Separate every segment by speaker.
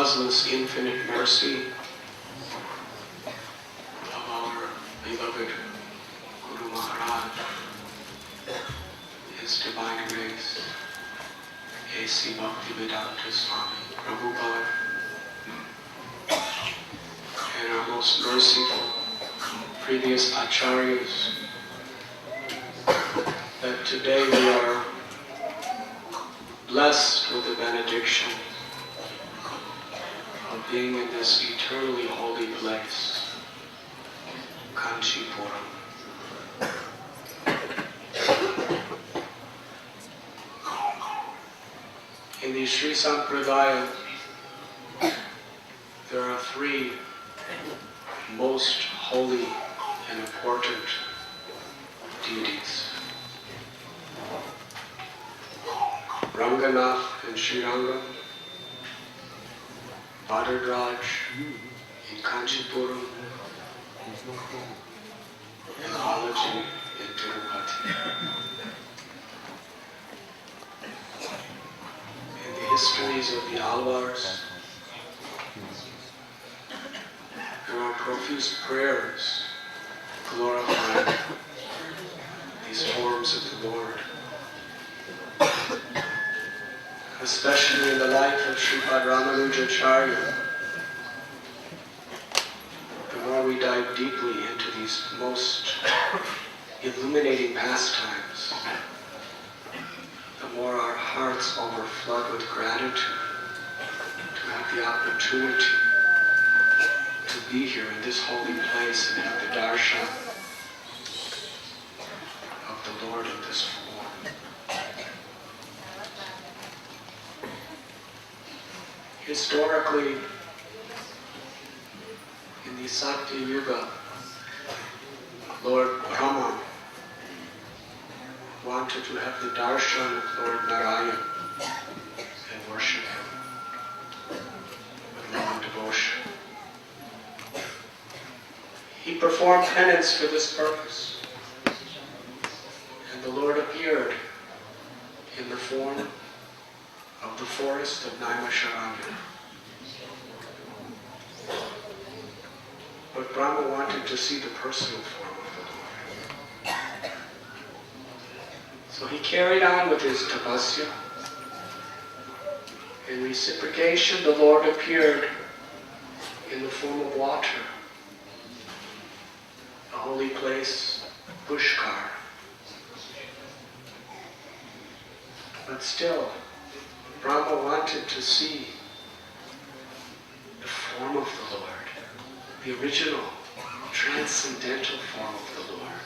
Speaker 1: causeless infinite mercy of our beloved Guru Maharaj, His Divine Grace, A.C. Bhaktivedanta Swami Prabhupada, and our most merciful previous acharyas, that today we are blessed with the benediction of being in this eternally holy place, Kanchipuram. In the Sri Sampradaya, there are three most holy and important deities: Ranganath and Srirangam, Varadaraj in Kanchipuram, and Balaji in Tirupati. In the histories of the Alvars, there are profuse prayers glorifying these forms of the Lord. Especially in the life of Sripad Ramanujacharya, the more we dive deeply into these most illuminating pastimes, the more our hearts overflood with gratitude to have the opportunity to be here in this holy place and have the darshan of the Lord in this form. Historically, in the Sakti Yuga, Lord Brahma wanted to have the darshan of Lord Narayan and worship him with love and devotion. He performed penance for this purpose, and the Lord appeared in the form of the forest of Naimisharanya. But Brahma wanted to see the personal form of the Lord. So he carried on with his tapasya. In reciprocation, the Lord appeared in the form of water, a holy place, Pushkar. But still, Brahma wanted to see the form of the Lord, the original, transcendental form of the Lord.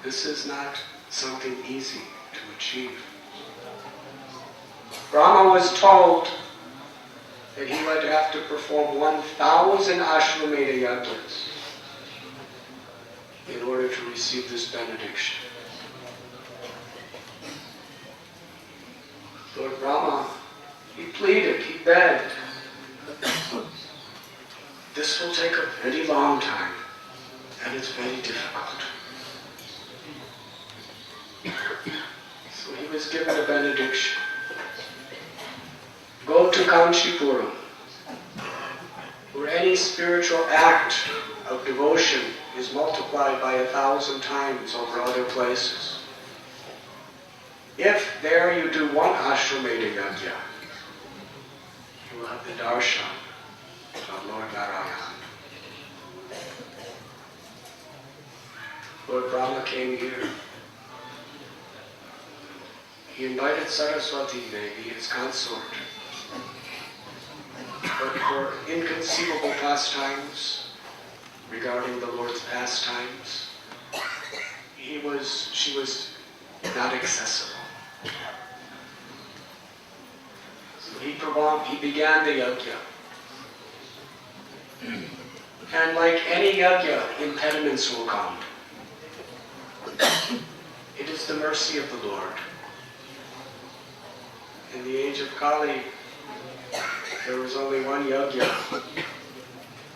Speaker 1: This is not something easy to achieve. Brahma was told that he would have to perform 1,000 Ashwamedha yagyas in order to receive this benediction. Lord Brahma, he pleaded, he begged. This will take a very long time, and it's very difficult. So he was given a benediction. Go to Kanchipuram, where any spiritual act of devotion is multiplied by 1,000 times over other places. If there you do one Ashwamedha yagya, you will have the darshan of Lord Narayan. Lord Brahma came here. He invited Saraswati Devi, his consort, but for inconceivable pastimes regarding the Lord's pastimes, she was not accessible. So he began the yagya. And like any yagya, impediments will come. It is the mercy of the Lord. In the age of Kali, there was only one yagya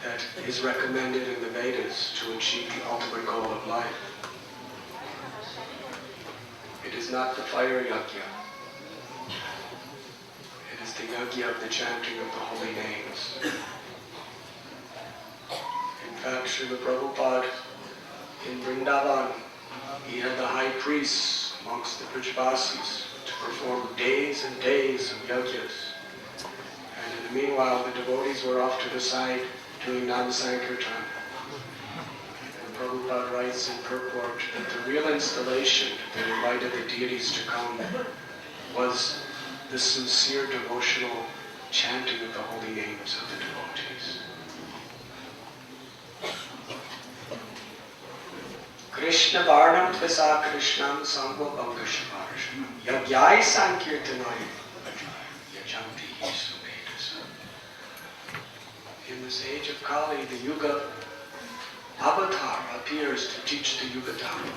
Speaker 1: that is recommended in the Vedas to achieve the ultimate goal of life. It is not the fire yagya. the yagya of the chanting of the holy names. In fact, Srila Prabhupada in Vrindavan, he had the high priests amongst the Brajvasis to perform days and days of yagyas. And in the meanwhile, the devotees were off to the side doing Nam Sankirtan. And Prabhupada writes in purport that the real installation that invited the deities to come was the sincere devotional chanting of the holy names of the devotees. Krishna Varnam Tvasa Krishnam Sangho Bangashavarsham Yagyai Sankirtanai Yajanti Suvedasa. In this age of Kali, the Yuga Avatar appears to teach the Yuga Dharma.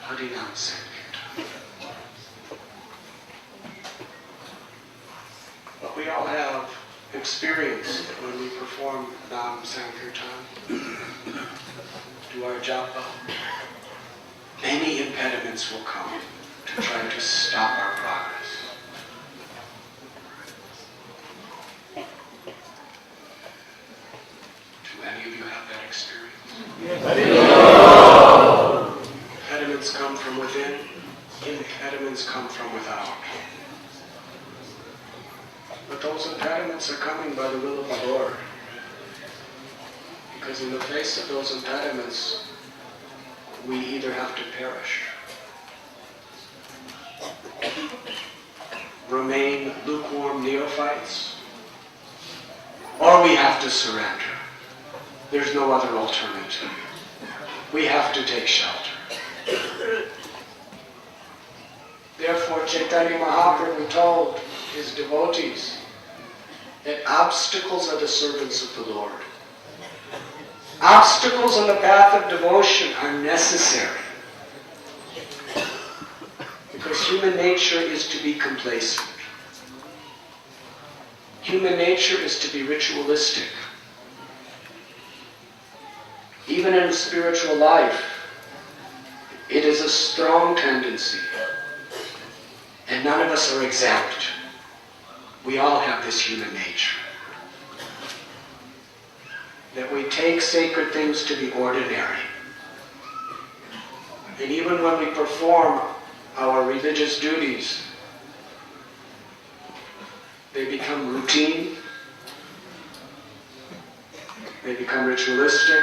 Speaker 1: Harinam Sankirtan. But we all have experienced that when we perform Nam Sankirtan, do our japa, many impediments will come to try to stop our progress. Do any of you have that experience? Yes. Impediments come from within, impediments come from without. But those impediments are coming by the will of the Lord. Because in the face of those impediments, we either have to perish, remain lukewarm neophytes, or we have to surrender. There's no other alternative. We have to take shelter. Therefore, Chaitanya Mahaprabhu told his devotees that obstacles are the servants of the Lord. Obstacles on the path of devotion are necessary. Because human nature is to be complacent. Human nature is to be ritualistic. Even in spiritual life, it is a strong tendency. And none of us are exempt. We all have this human nature. That we take sacred things to be ordinary. And even when we perform our religious duties, they become routine, they become ritualistic.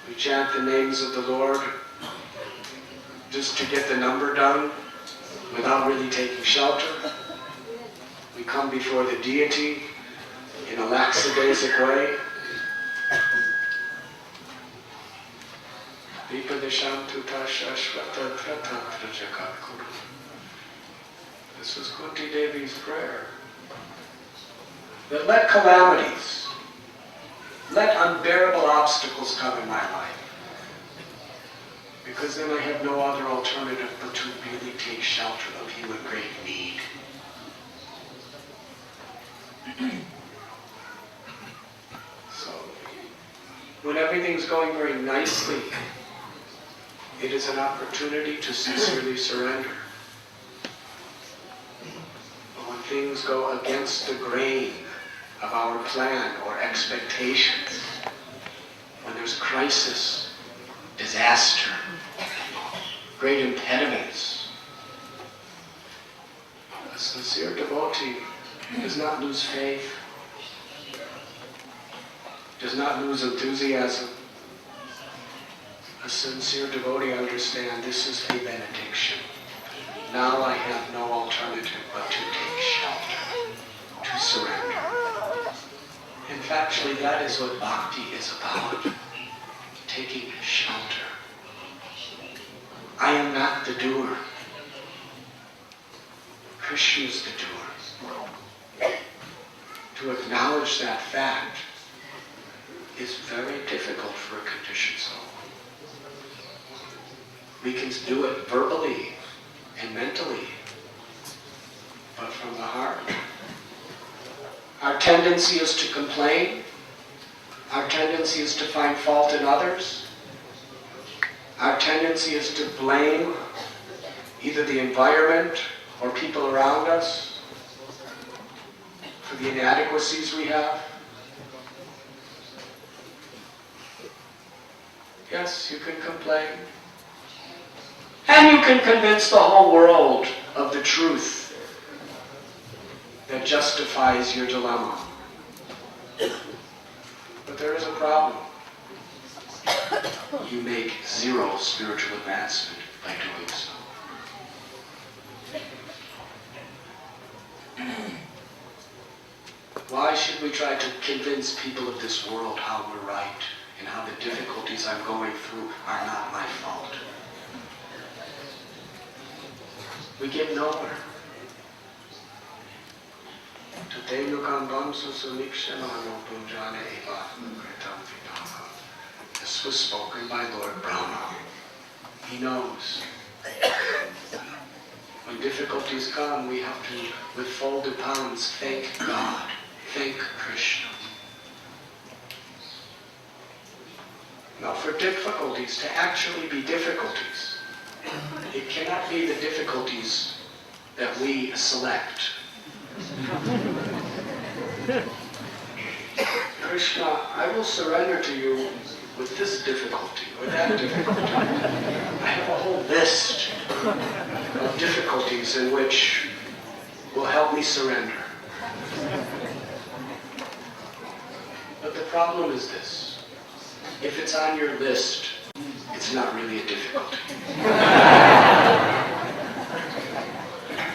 Speaker 1: We chant the names of the Lord just to get the number done without really taking shelter. We come before the deity in a lackadaisic way. This was Kunti Devi's prayer. That let calamities, let unbearable obstacles come in my life. Because then I have no other alternative but to really take shelter of you in great need. So, when everything's going very nicely, it is an opportunity to sincerely surrender. But when things go against the grain of our plan or expectations, when there's crisis, disaster, great impediments, a sincere devotee does not lose faith, does not lose enthusiasm. A sincere devotee understands this is a benediction. Now I have no alternative but to take shelter, to surrender. In fact, actually that is what bhakti is about. Taking shelter. I am not the doer. Krishna is the doer. To acknowledge that fact is very difficult for a conditioned soul. We can do it verbally and mentally, but from the heart. Our tendency is to complain. Our tendency is to find fault in others. Our tendency is to blame either the environment or people around us, for the inadequacies we have. Yes, you can complain. And you can convince the whole world of the truth that justifies your dilemma. But there is a problem. You make zero spiritual advancement by doing so. Why should we try to convince people of this world how we're right and how the difficulties I'm going through are not my fault? We get nowhere. This was spoken by Lord Brahma. He knows. When difficulties come, we have to, with folded palms, thank God, thank Krishna. Now, for difficulties to actually be difficulties, it cannot be the difficulties that we select. Krishna, I will surrender to you with this difficulty or that difficulty. I have a whole list of difficulties in which will help me surrender. But the problem is this. If it's on your list, it's not really a difficulty.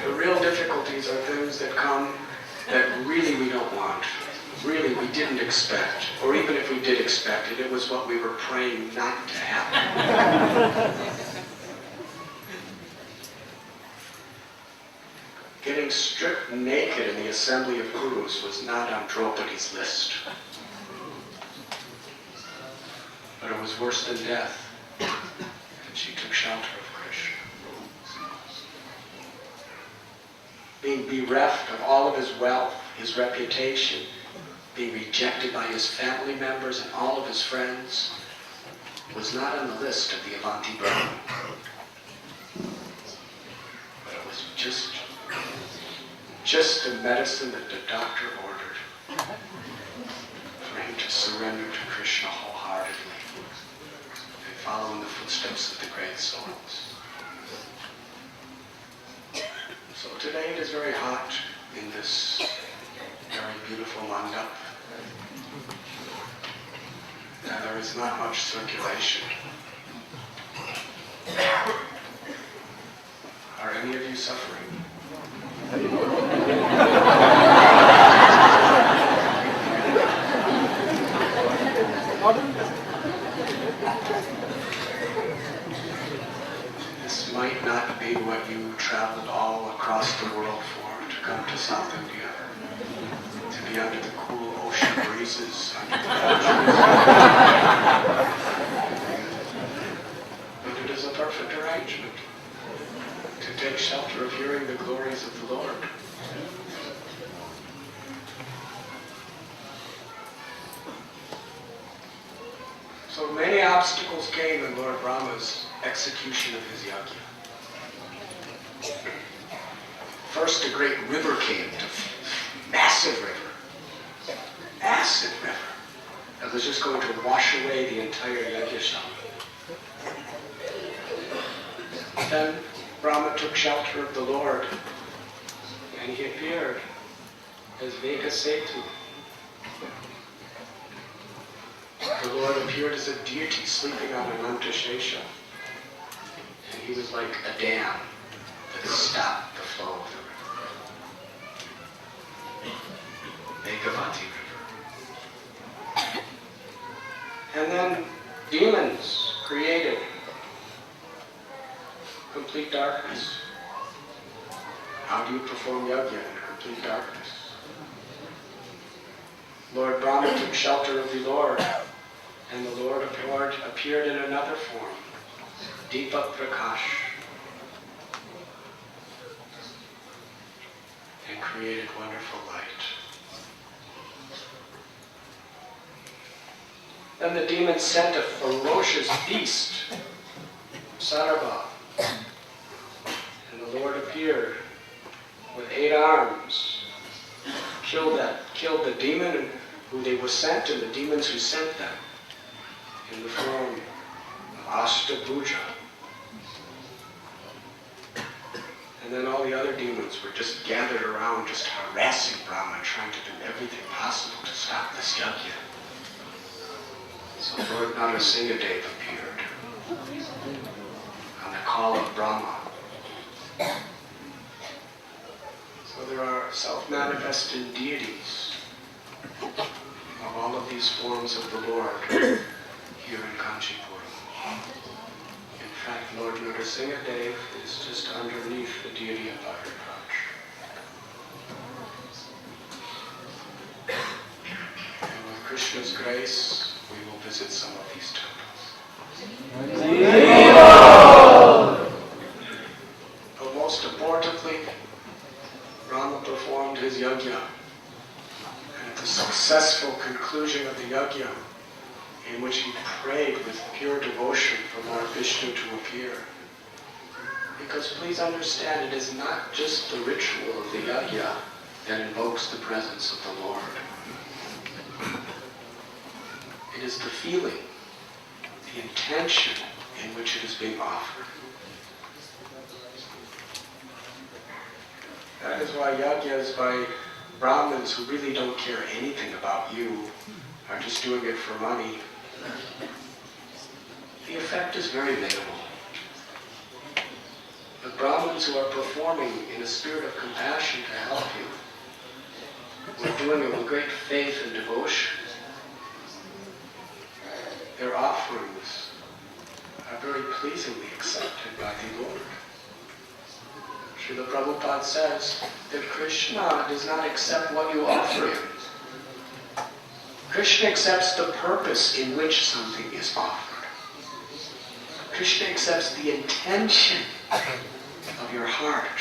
Speaker 1: The real difficulties are things that come that really we don't want, really we didn't expect, or even if we did expect it, it was what we were praying not to happen. Getting stripped naked in the assembly of gurus was not on Draupadi's list. But it was worse than death, and she took shelter of Krishna. Being bereft of all of his wealth, his reputation, being rejected by his family members and all of his friends, was not on the list of the Avanti Brahma. But it was just the medicine that the doctor ordered for him to surrender to Krishna wholeheartedly and follow in the footsteps of the great souls. So today it is very hot in this very beautiful mandap. And there is not much circulation. Are any of you suffering? This might not be what you traveled all across the world for, to come to South India, to be under the cool ocean breezes, under the oceans. But it is a perfect arrangement to take shelter of hearing the glories of the Lord. So many obstacles came in Lord Brahma's execution of his yagya. First, a great river came, massive river, that was just going to wash away the entire yagyashala. Then Brahma took shelter of the Lord, and he appeared as Vekasetu. The Lord appeared as a deity sleeping on Ananta Shesha, and he was like a dam that stopped the flow of the river. Vegavati River. And then demons created complete darkness. How do you perform yagya in complete darkness? Lord Brahma took shelter of the Lord, and the Lord appeared in another form, Deepak Prakash, and created wonderful light. Then the demons sent a ferocious beast, Sarabha, the Lord appeared with 8 arms, killed the demon who they were sent, and the demons who sent them, in the form of Ashtabhuja. And then all the other demons were just gathered around, just harassing Brahma, trying to do everything possible to stop this yagya. So Lord Narasimhadev appeared on the call of Brahma. So there are self-manifested deities of all of these forms of the Lord here in Kanchipuram. In fact, Lord Narasimhadev is just underneath the deity of Varadaraj. And with Krishna's grace, we will visit some of these temples. But most importantly, Brahma performed his yagya. And at the successful conclusion of the yagya, in which he prayed with pure devotion for Lord Vishnu to appear. Because please understand, it is not just the ritual of the yagya that invokes the presence of the Lord. It is the feeling, the intention in which it is being offered. That is why yagyas by Brahmins who really don't care anything about you, are just doing it for money, the effect is very minimal. The Brahmins who are performing in a spirit of compassion to help you, who are doing it with great faith and devotion, their offerings are very pleasingly accepted by the Lord. Srila Prabhupada says that Krishna does not accept what you offer him. Krishna accepts the purpose in which something is offered. Krishna accepts the intention of your heart.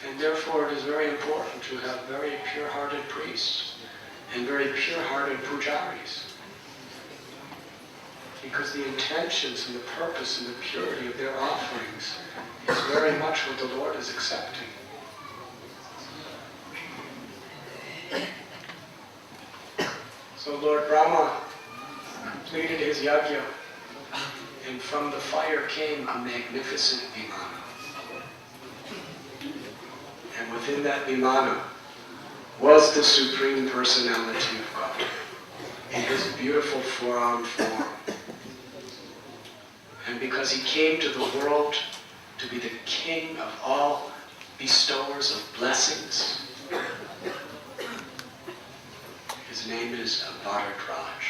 Speaker 1: And therefore it is very important to have very pure-hearted priests and very pure-hearted pujaris. Because the intentions and the purpose and the purity of their offerings is very much what the Lord is accepting. So Lord Brahma completed his yagya, and from the fire came a magnificent vimana. And within that vimana was the Supreme Personality of God in his beautiful four-armed form. And because he came to the world to be the king of all bestowers of blessings, his name is Varadaraj.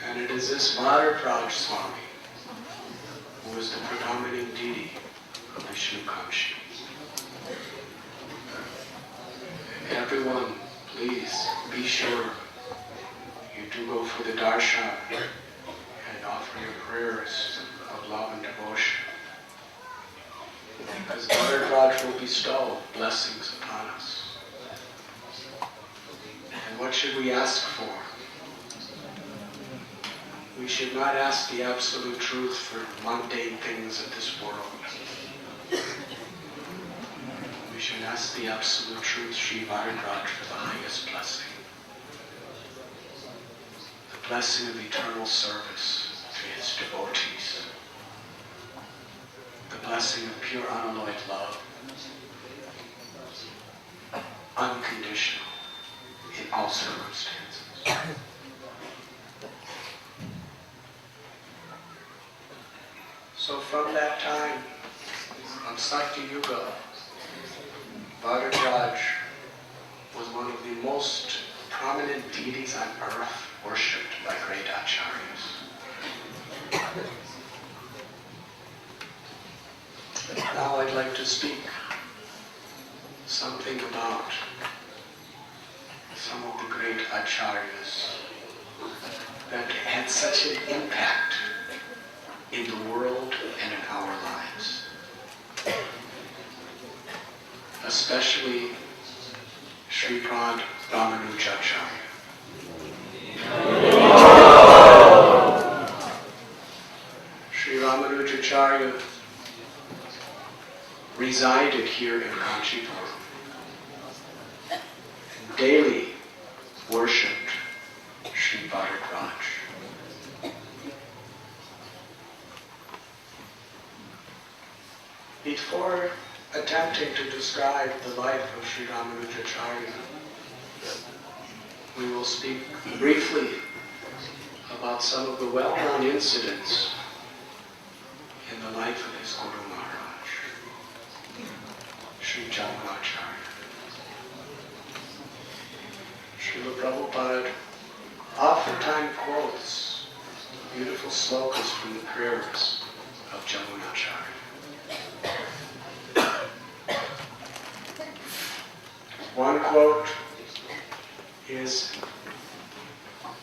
Speaker 1: And it is this Varadaraj Swami who is the predominant deity of Vishnu Kanchi. Everyone, please be sure you do go for the darshan and offer your prayers of love and devotion. Because Varadaraj will bestow blessings upon us. And what should we ask for? We should not ask the absolute truth for mundane things of this world. We should ask the absolute truth, Sri Varadaraj, for the highest blessing. The blessing of eternal service to his devotees. The blessing of pure unalloyed love, unconditional in all circumstances. So from that time, on Sakya Yuga, Varadaraj was one of the most prominent deities on earth worshipped by great acharyas. Now I'd like to speak something about some of the great acharyas that had such an impact in the world and in our lives. Especially Sripad Ramanujacharya. Sri Ramanujacharya resided here in Kanchipuram and daily worshipped Sri Varadaraj. Before attempting to describe the life of Sri Ramanujacharya, we will speak briefly about some of the well-known incidents in the life of his Guru Maharaj, Sri Jamunacharya. Srila Prabhupada oftentimes quotes beautiful slokas from the prayers of Jamunacharya. One quote is,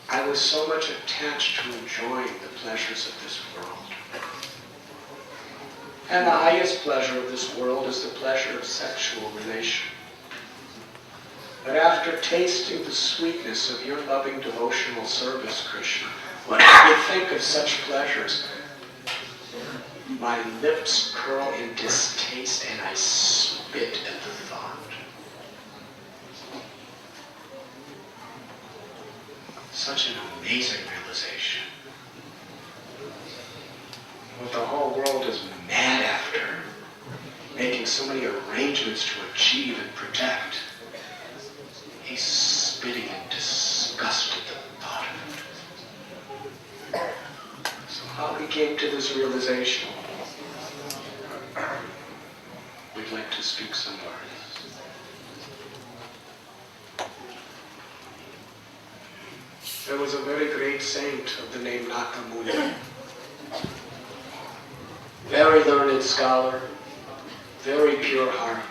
Speaker 1: "I was so much attached to enjoying the pleasures of this world. And the highest pleasure of this world is the pleasure of sexual relation. But after tasting the sweetness of your loving devotional service, Krishna, when I think of such pleasures, my lips curl in distaste and I spit at the thought." Such an amazing realization. What the whole world is mad after, making so many arrangements to achieve and protect, he's spitting in disgust at the thought of it. So how he came to this realization, we'd like to speak some words. There was a very great saint of the name Naka Muni. Very learned scholar, very pure heart,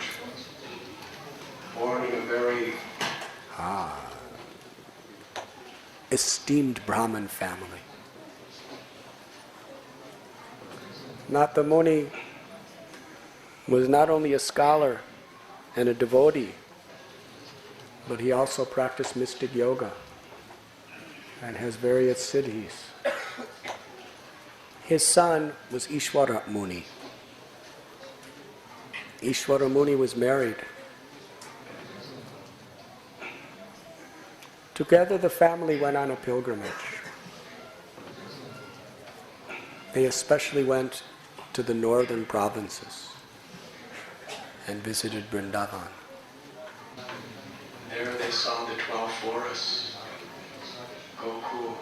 Speaker 1: born in a very esteemed Brahmin family. Naka Muni was not only a scholar and a devotee, but he also practiced mystic yoga and has various siddhis. His son was Ishwara Muni. Ishwara Muni was married. Together the family went on a pilgrimage. They especially went to the northern provinces and visited Vrindavan. There they saw the 12 forests, Gokul,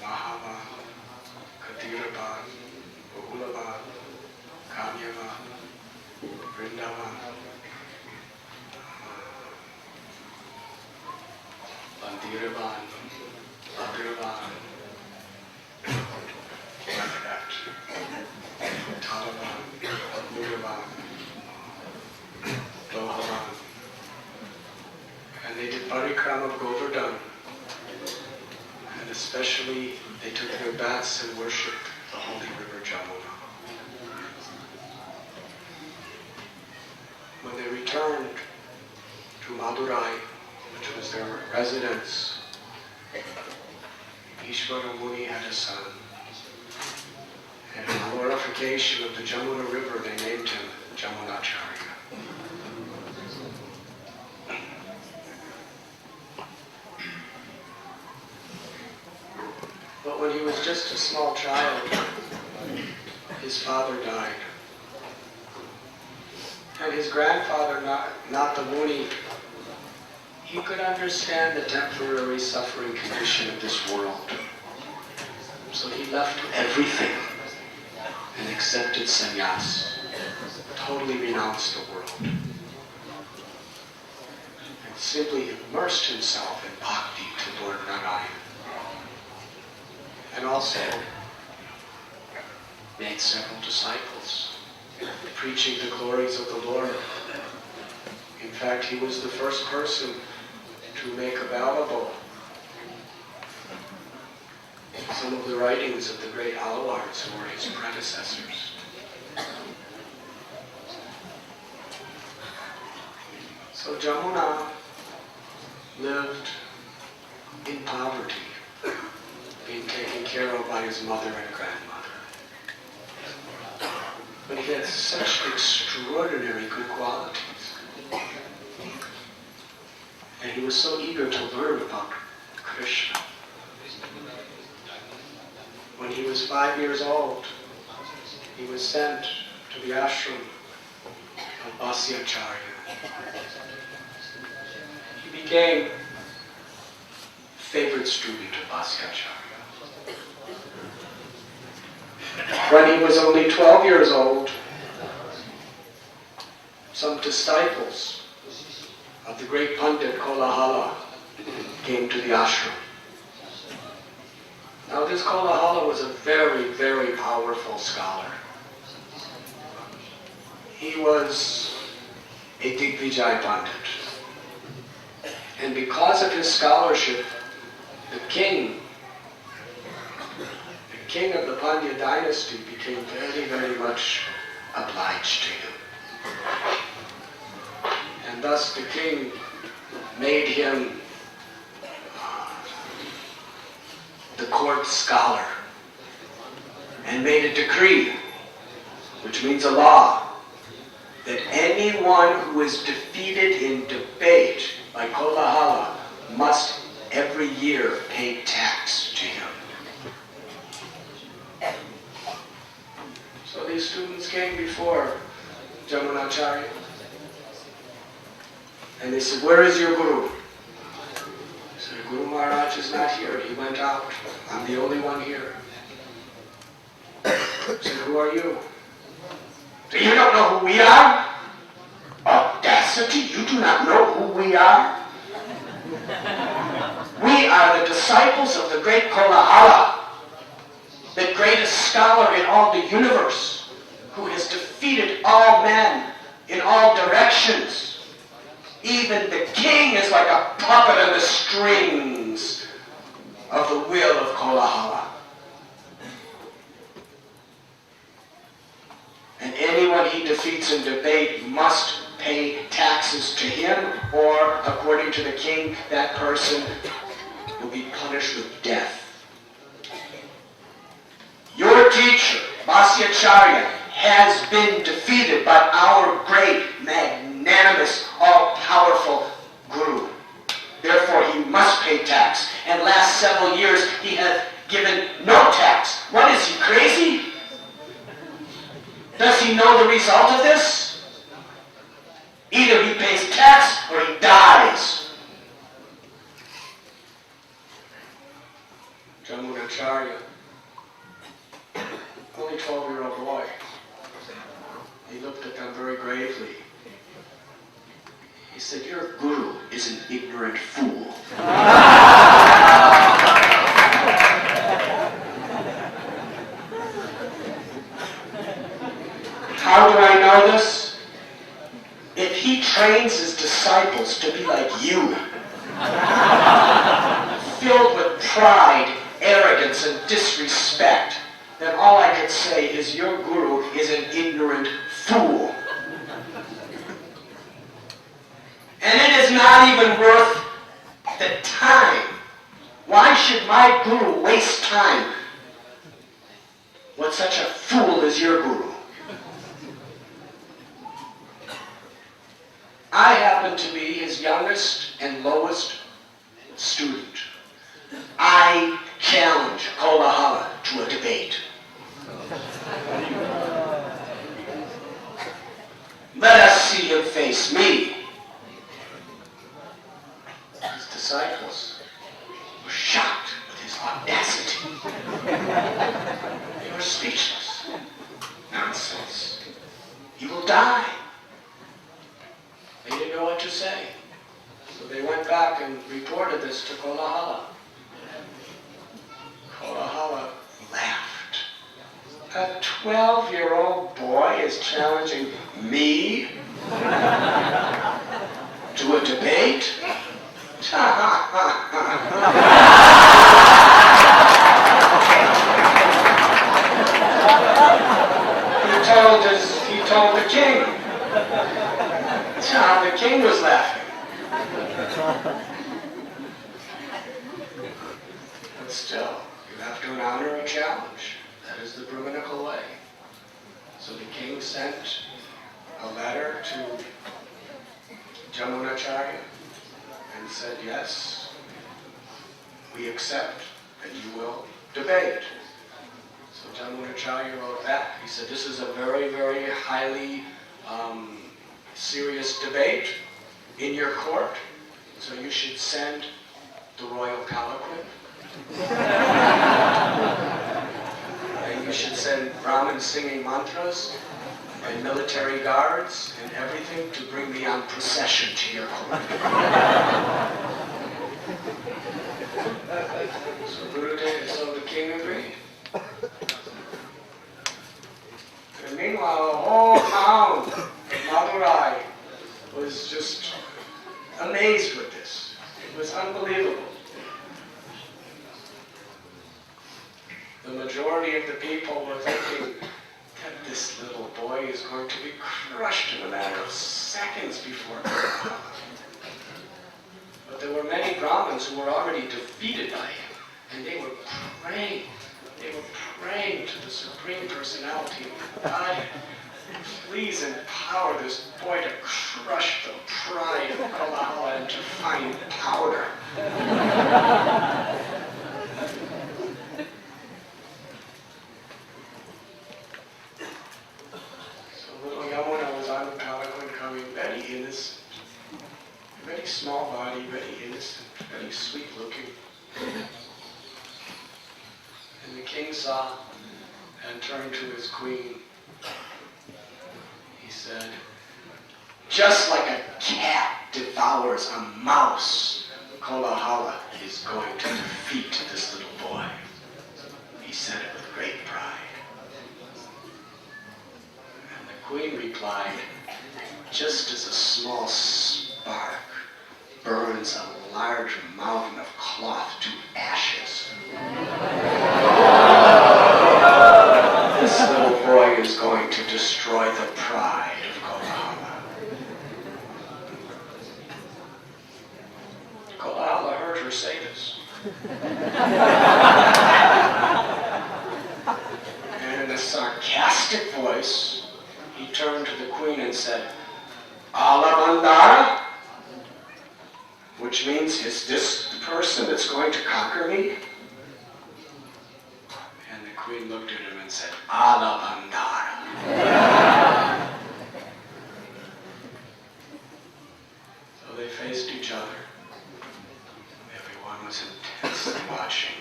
Speaker 1: Mahavan, Kadiravan, Bahulavan, Kamyavan, Vrindavan, Mandiravan, Bhadravan, Varadaraj, Talavan, Mudiravan, Lohavan. And they did parikrama of Govardhan. And especially they took their baths and worshipped the holy river Jamuna. When they returned to Madurai, which was their residence, Ishwara Muni had a son. And in glorification of the Jamuna river, they named him Jamunacharya. But when he was just a small child, his father died. And his grandfather, Naka Muni, he could understand the temporary suffering condition of this world. So he left everything and accepted sannyas, totally renounced the world, and simply immersed himself in bhakti to Lord Narayan. And also made several disciples, preaching the glories of the Lord. In fact, he was the first person to make available some of the writings of the great Alwards who were his predecessors. So Jamuna lived in power his mother and grandmother. But he had such extraordinary good qualities. And he was so eager to learn about Krishna. When he was 5 years old, he was sent to the ashram of Vasyacharya. He became favorite student of Vasyacharya. When he was only 12 years old, some disciples of the great Pandit Kolhapur came to the ashram. Now this Kolhapur was a very, very powerful scholar. He was a Digvijay Pandit. And because of his scholarship, the king of the Pandya dynasty became very, very much obliged to him. And thus the king made him the court scholar and made a decree, which means a law, that anyone who is defeated in debate by Kolhapur must every year pay tax to him. So these students came before Jamunacharya and they said, "Where is your guru?" He said, "Guru Maharaj is not here. He went out. I'm the only one here." He said, "Who are you?" "So you don't know who we are? Audacity, you do not know who we are? We are the disciples of the great Kolhapur, the greatest scholar in all the universe, who has defeated all men in all directions. Even the king is like a puppet on the strings of the will of Kolhapur. And anyone he defeats in debate must pay taxes to him, or, according to the king, that person will be punished with death. Your teacher, Vasyacharya, has been defeated by our great, magnanimous, all-powerful Guru. Therefore, he must pay tax. And last several years, he has given no tax. What is he, crazy? Does he know the result of this? Either he pays tax or he dies." Jamunacharya, only 12-year-old boy, he looked at them very gravely. He said, "Your guru is an ignorant fool." How do I know this? If he trains his disciples to be like you, filled with pride, arrogance, and disrespect, then all I can say is your guru is an ignorant fool. And it is not even worth the time. Why should my guru waste time with such a fool as your guru? I happen to be his youngest and lowest student. I challenge Kolhapur to a debate. Let us see him face me. His disciples were shocked with his audacity. They were speechless. Nonsense. He will die. They didn't know what to say. So they went back and reported this to Kolhapur. Kolhapur laughed. A 12-year-old boy is challenging me to a debate? He told the king. The king was laughing. But still, you have to to an honor a challenge. That is the Brahminical way. So the king sent a letter to Jamunacharya and said, yes, we accept that you will debate. So Jamunacharya wrote back. He said, this is a very, very highly serious debate in your court, so you should send the royal palanquin. And you should send Brahmins singing mantras and military guards and everything to bring me on procession to your court. So the king agreed. And meanwhile, the whole town of Madurai was just amazed with this. It was unbelievable. The majority of the people were thinking that this little boy is going to be crushed in a matter of seconds before Kolhapur. But there were many Brahmins who were already defeated by him, and they were praying. They were praying to the Supreme Personality of God. Please empower this boy to crush the pride of Kolhapur and to find powder. So little Yamuna was on the palanquin coming, very innocent, very small body, very innocent, very sweet looking. And the king saw and turned to his queen. He said, just like a cat devours a mouse, Kolhapur is going to defeat this little boy. He said it with great pride. And the queen replied, just as a small spark burns a large mountain of cloth to ashes, this little boy is going to destroy the pride of Kolhapur. Kolhapur heard her say this. And in a sarcastic voice, he turned to the queen and said, Alabandara? Which means, is this the person that's going to conquer me? And the queen looked at him and said, Alabandara. So they faced each other. Everyone was intensely watching.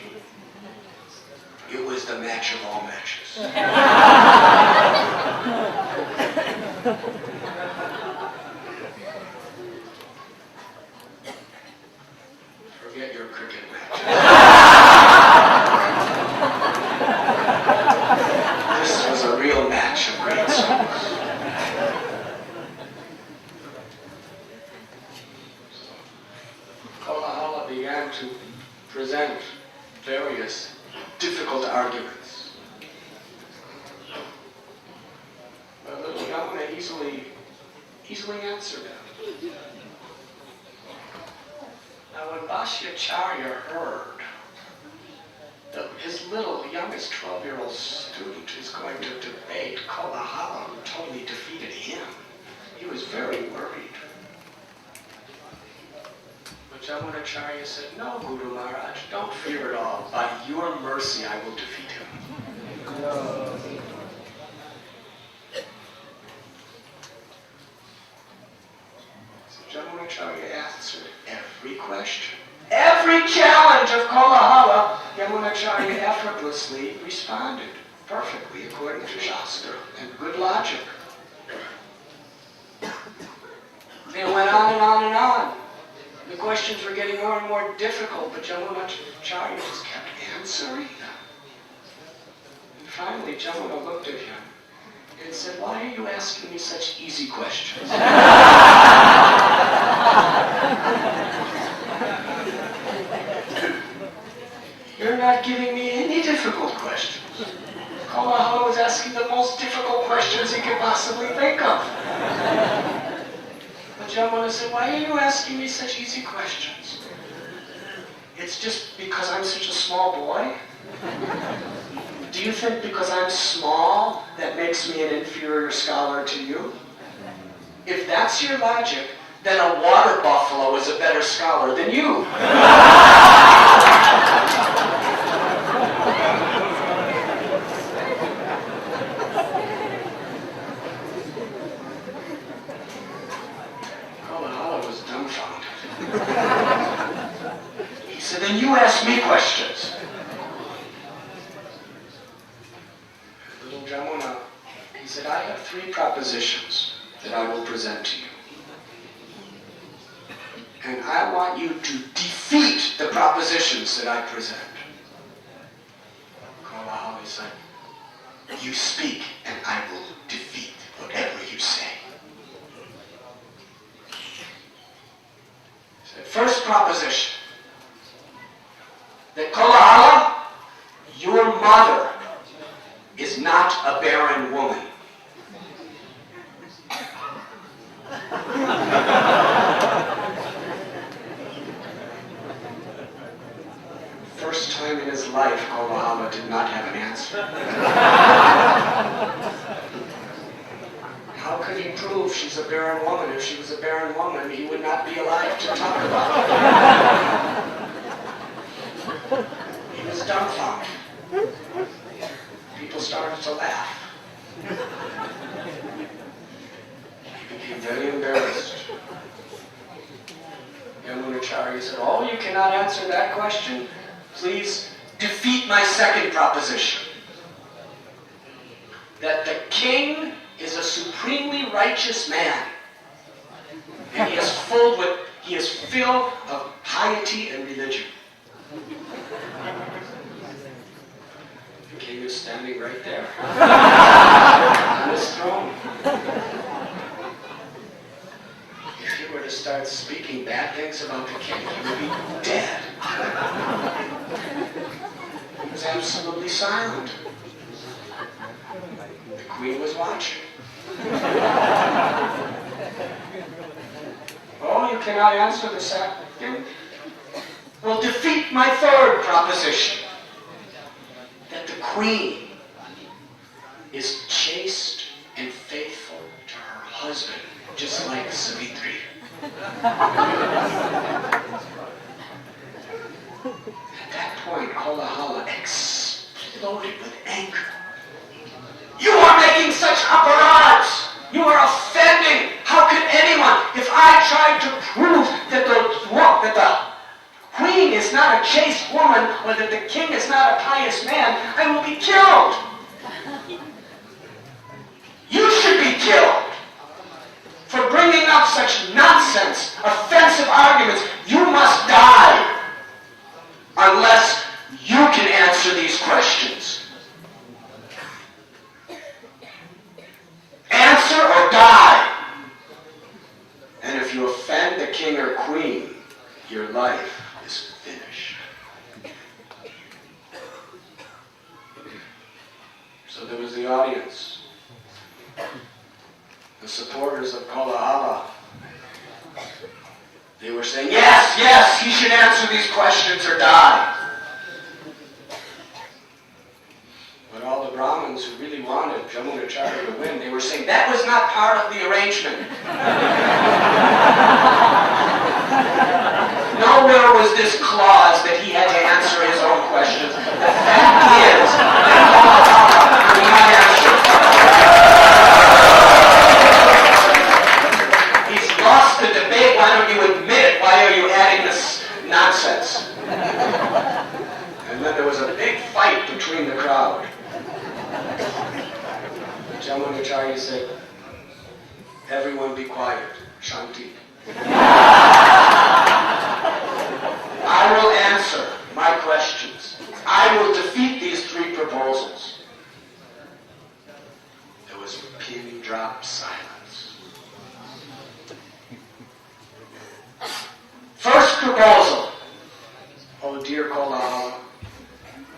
Speaker 1: It was the match of all matches. Forget your cricket match. This was a real match of great souls. Kolhapur began to present various difficult arguments. But little Yamuna easily answered them. Now when Bhashyacharya heard that his little, youngest 12-year-old student is going to debate Kolhapur, who totally defeated him, he was very worried. But Jamunacharya said, no, Guru Maharaj, don't fear at all. By your mercy, I will defeat him. So Jamunacharya answered every question. Every challenge of Kolhapur, Jamunacharya effortlessly responded perfectly according to Shastra and good logic. They went on and on and on. The questions were getting more and more difficult, but Jamunacharya just kept answering them. And finally, Jamuna looked at him and said, why are you asking me such easy questions? You're not giving me any difficult questions. Kolhapur was asking the most difficult questions he could possibly think of. But Jamuna said, why are you asking me such easy questions? It's it's just because I'm such a small boy? Do you think because I'm small, that makes me an inferior scholar to you? If that's your logic, then a water buffalo is a better scholar than you. Kolhapur was dumbfounded. He said, then you ask me questions. Little Jamuna, he said, I have 3 propositions that I will present to you. And I want you to defeat the propositions that I present. Kolhapur said, you speak and I will defeat whatever you say. He said, first proposition, that Kolhapur, your mother is not a barren woman. First time in his life, Kolhapur did not have an answer. How could he prove she's a barren woman? If she was a barren woman, he would not be alive to talk about it. He was dumbfounded. People started to laugh. He became very embarrassed. Yamunacharya said, oh, you cannot answer that question? Please defeat my second proposition. That the king is a supremely righteous man. And he is filled of piety and religion. The king is standing right there on his throne. If he were to start speaking bad things about the king, he would be dead. He was absolutely silent. The queen was watching. Oh, you cannot answer the second? Well, defeat my third proposition. That the queen is chaste and faithful to her husband, just like Savitri. At that point, Kolhapur exploded with anger. You are making such aparads! You are offending! How could anyone, if I tried to prove that the queen is not a chaste woman, or that the king is not a pious man, I will be killed! You should be killed for bringing up such nonsense, offensive arguments. You must die unless you can answer these questions. Answer or die. And if you offend the king or queen, your life is finished. So there was the audience. The supporters of Kolhapur. They were saying, yes, yes, he should answer these questions or die. But all the Brahmins who really wanted Yamunacharya to win, they were saying, that was not part of the arrangement. Nowhere was this clause that he had to answer his own questions. The fact is that Kolhapur did not answer. He's lost the debate. Why don't you admit it? Why are you adding this nonsense? And then there was a big fight between the crowd. Yamunacharya said, everyone be quiet. Shanti. I will answer my questions. I will defeat these 3 proposals. There was pin drop silence. First proposal. Oh dear Kolhapur,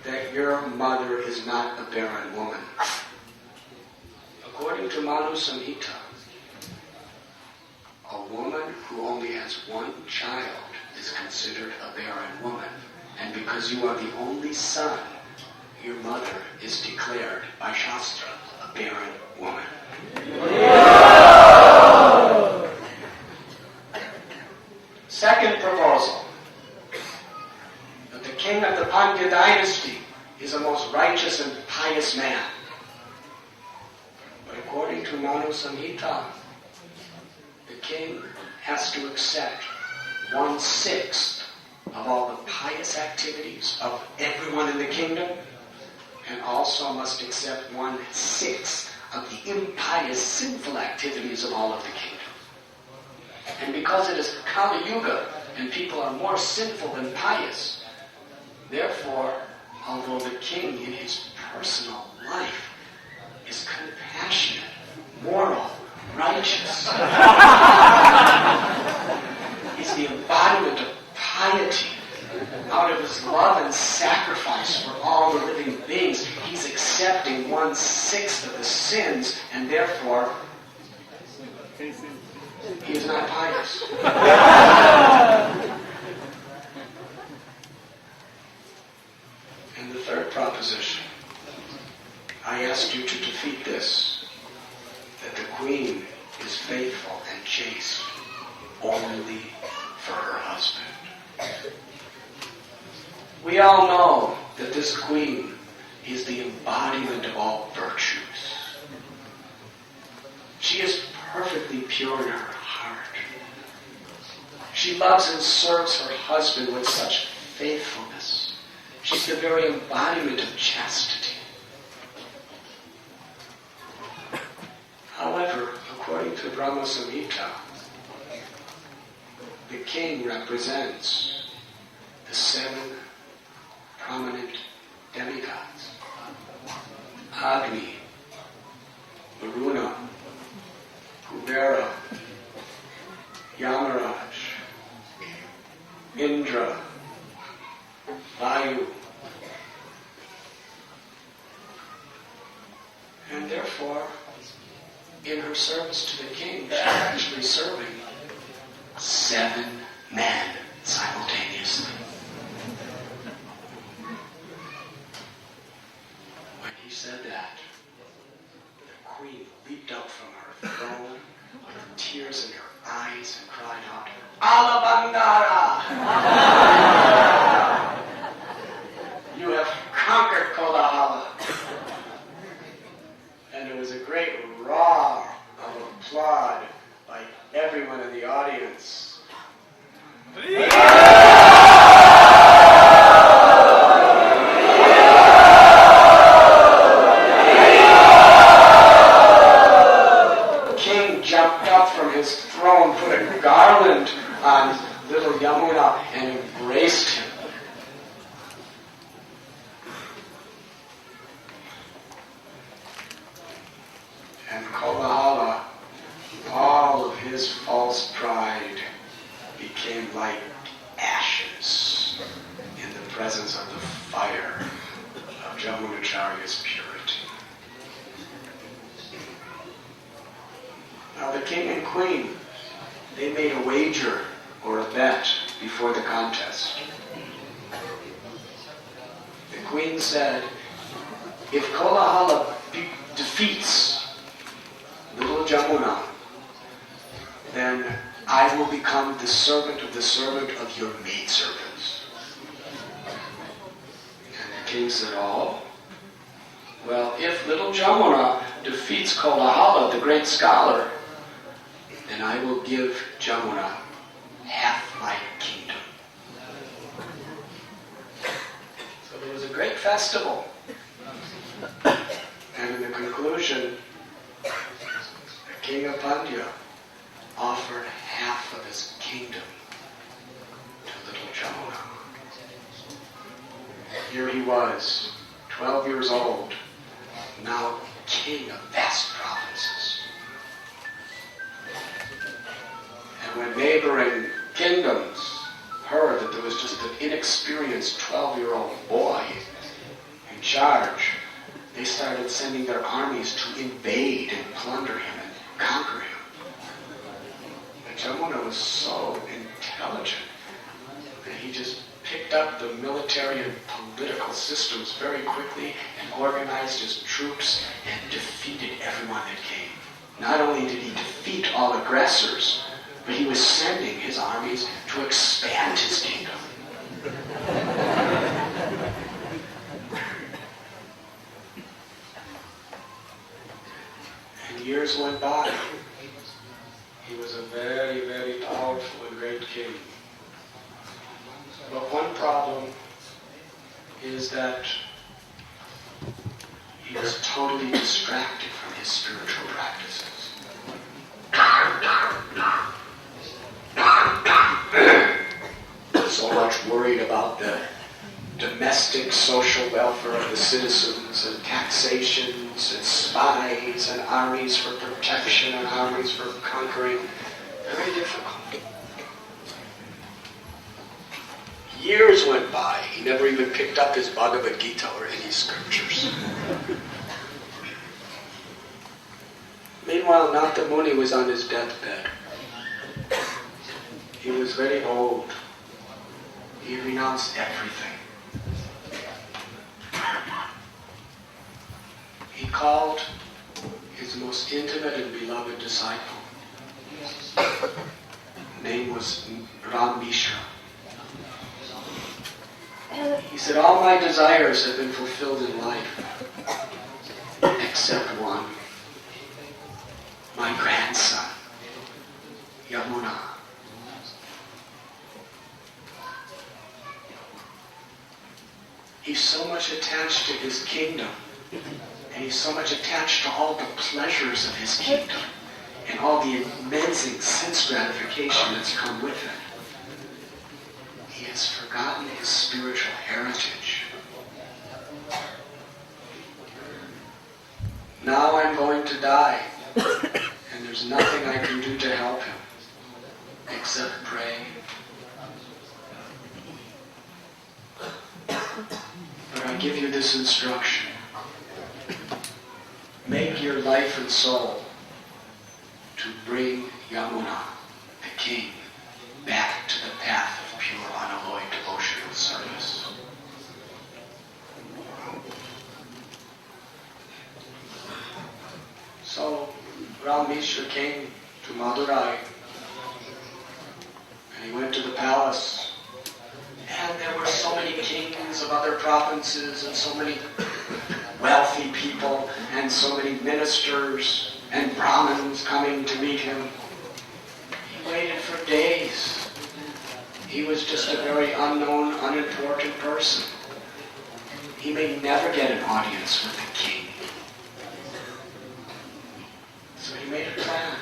Speaker 1: that your mother is not a barren woman. According to Manu Samhita, a woman who only has one child is considered a barren woman. And because you are the only son, your mother is declared by Shastra a barren woman. Second proposal, that the king of the Pandya dynasty is a most righteous and pious man. But according to Manu Samhita, the king has to accept 1/6 of all the pious activities of everyone in the kingdom, and also must accept 1/6 of the impious, sinful activities of all of the kingdom. And because it is Kali Yuga and people are more sinful than pious, therefore, although the king in his personal life is compassionate, moral, righteous, he's the embodiment of piety. Out of his love and sacrifice for all the living beings, he's accepting 1/6 of the sins, and therefore he is not pious. And the third proposition, I ask you to defeat this, that the queen is faithful and chaste only for her husband. We all know that this queen is the embodiment of all virtues. She is perfectly pure in her heart. She loves and serves her husband with such faithfulness. She's the very embodiment of chastity. However, according to Brahma Samhita, the king represents the 7 prominent demigods: Agni, Varuna, Kubera, Yamaraj, Indra, Vayu. And therefore, in her service to the king, she's actually serving 7 men simultaneously. When he said that, the queen leaped up from her throne with tears in her eyes and cried out, "Alabandara! You have conquered Kolhapur." And it was a great roar of applaud by everyone in the audience. King jumped up from his throne, put a garland on little Yamuna, and embraced him. And Kolhapur, all of his false pride became like ashes in the presence of the fire of Jamunacharya's purity. Now the king and queen, they made a wager or a bet before the contest. The queen said, if Kolhapur defeats little Jamuna, then I will become the servant of your maidservants. And the king said, "Oh, well, if little Jamuna defeats Kolhapur, the great scholar, then I will give Jamuna half my kingdom." So there was a great festival. And in the conclusion, the king of Pandya offered half of his kingdom to little Jamuna. Here he was, 12 years old, now king of vast provinces. And when neighboring kingdoms heard that there was just an inexperienced 12-year-old boy in charge, they started sending their armies to invade and plunder him and conquer him. But Jamuna was so intelligent that he just picked up the military and political systems very quickly and organized his troops and defeated everyone that came. Not only did he defeat all aggressors, but he was sending his armies to expand his kingdom. And years went by. He was a very, very powerful and great king. But one problem is that he was totally distracted from his spiritual practices. So much worried about the domestic social welfare of the citizens and taxations and spies and armies for protection and armies for conquering. Very difficult. Years went by. He never even picked up his Bhagavad Gita or any scriptures. Meanwhile, Natha Muni was on his deathbed. He was very old. He renounced everything. He called his most intimate and beloved disciple. His name was Ram Mishra. He said, all my desires have been fulfilled in life, except one. My grandson, Yamuna. He's so much attached to his kingdom, and he's so much attached to all the pleasures of his kingdom, and all the amazing sense gratification that's come with it. He has forgotten his spiritual heritage. Now I'm going to die, and there's nothing I can do to help him, except pray. But I give you this instruction. Make your life and soul to bring Yamuna, the king, back to the path of pure, unalloyed devotional service. So Ram Mishra came to Madurai, and he went to the palace. And there were so many kings of other provinces, and so many wealthy people, and so many ministers and Brahmins coming to meet him. He waited for days. He was just a very unknown, unimportant person. He may never get an audience with the king. So he made a plan,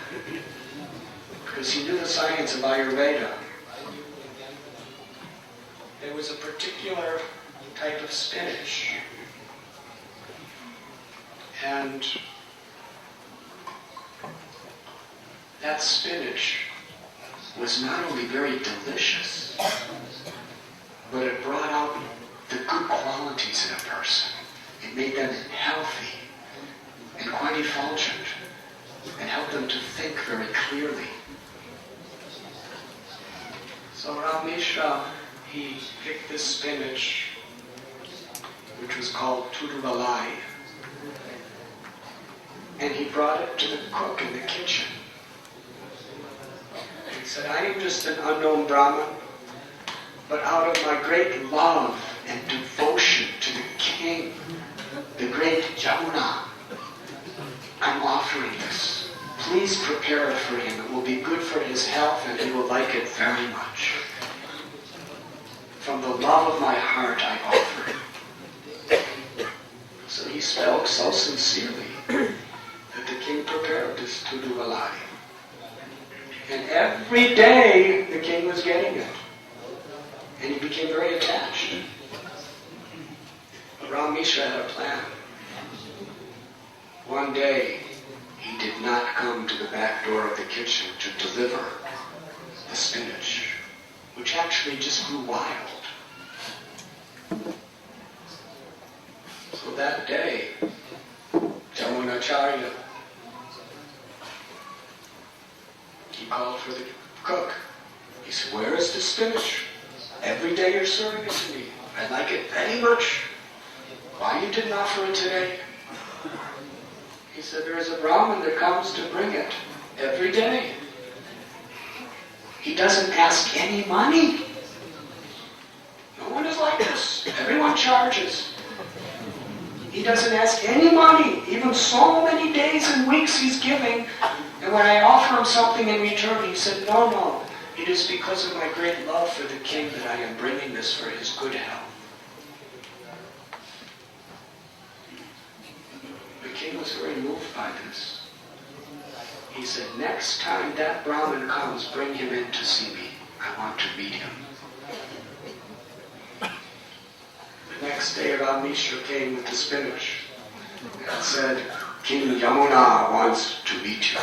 Speaker 1: because he knew the science of Ayurveda. There was a particular type of spinach, and that spinach was not only very delicious, but it brought out the good qualities in a person. It made them healthy and quite effulgent, and helped them to think very clearly. So Ram Mishra, he picked this spinach, which was called Tuduvalai, and he brought it to the cook in the kitchen. He said, I am just an unknown Brahmin, but out of my great love and devotion to the king, the great Yamuna, I'm offering this. Please prepare it for him. It will be good for his health, and he will like it very much. From the love of my heart, I offer it. So he spoke so sincerely that the king prepared this Tuduvalai. And every day the king was getting it. And he became very attached. But Ram Mishra had a plan. One day, he did not come to the back door of the kitchen to deliver the spinach, which actually just grew wild. So that day, Jamunacharya, he called for the cook. He said, where is the spinach? every day you're serving it to me. I like it very much. Why you didn't offer it today? He said, there is a Brahmin that comes to bring it every day. He doesn't ask any money. No one is like this. Everyone charges. He doesn't ask any money, even so many days and weeks he's giving. And when I offer him something in return, he said, no, it is because of my great love for the king that I am bringing this for his good health. The king was very moved by this. He said, next time that Brahmin comes, bring him in to see me. I want to meet him. The next day, Rameshwar came with the spinach and said, King Yamuna wants to meet you.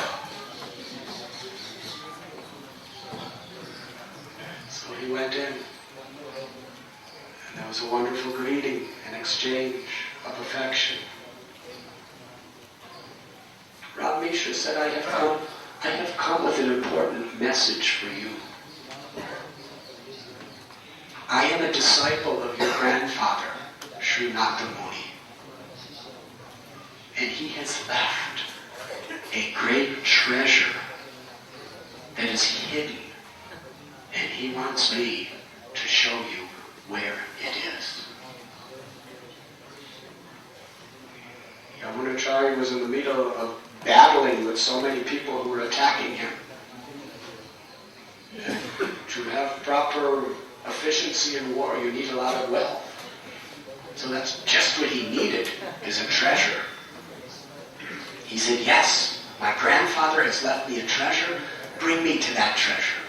Speaker 1: So he went in, and there was a wonderful greeting, an exchange of affection. Rameshwar said, I have come with an important message for you. I am a disciple of your grandfather, Sri Nata Muni, and he has left a great treasure that is hidden, and he wants me to show you where it is. Yamunacharya was in the middle of battling with so many people who were attacking him. To have proper efficiency in war, you need a lot of wealth. So that's just what he needed, is a treasure. He said, yes, my grandfather has left me a treasure. Bring me to that treasure.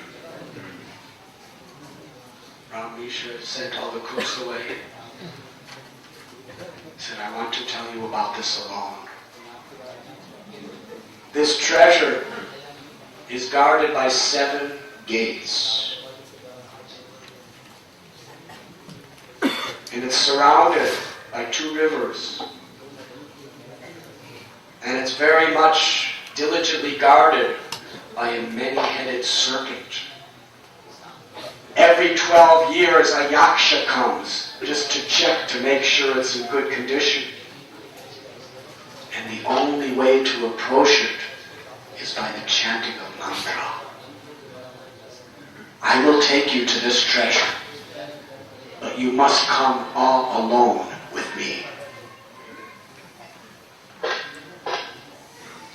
Speaker 1: Rameshwar sent all the cooks away. He said, I want to tell you about this alone. This treasure is guarded by 7 gates. And it's surrounded by 2 rivers. And it's very much diligently guarded by a many-headed serpent. Every 12 years a yaksha comes just to check to make sure it's in good condition. And the only way to approach it is by the chanting of mantra. I will take you to this treasure, but you must come all alone with me.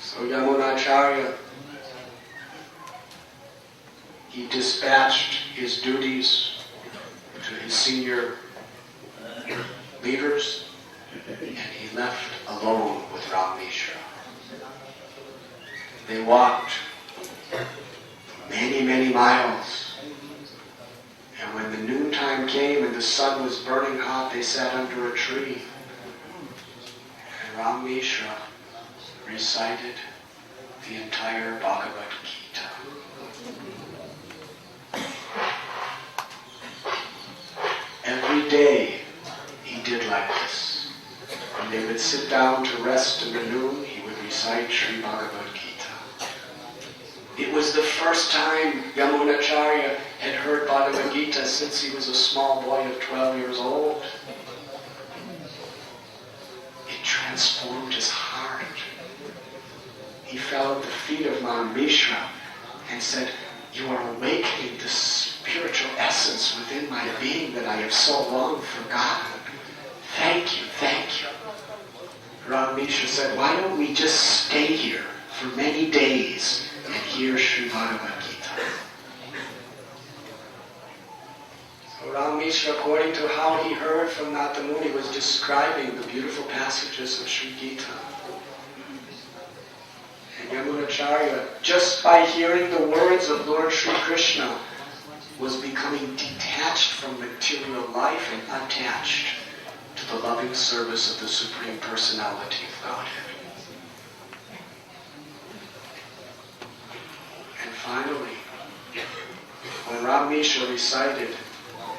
Speaker 1: So Yamunacharya, he dispatched his duties to his senior leaders, and he left alone with Rameshwar. They walked many, many miles. And when the noontime came and the sun was burning hot, they sat under a tree. And Rameshwar recited the entire Bhagavad Gita. Every day he did like this. When they would sit down to rest in the noon, he would recite Sri Bhagavad Gita. It was the first time Yamunacharya had heard Bhagavad Gita since he was a small boy of 12 years old. It transformed his heart. He fell at the feet of Rameshwar and said, you are awakening the spiritual essence within my being that I have so long forgotten. Thank you, thank you. Rameshwar said, why don't we just stay here for many days and hear Sri Bhagavad Gita? So Rameshwar, according to how he heard from Nata Muni, was describing the beautiful passages of Sri Gita. And Yamunacharya, just by hearing the words of Lord Sri Krishna, was becoming detached from material life and attached to the loving service of the Supreme Personality of Godhead. And finally, when Rameshwar recited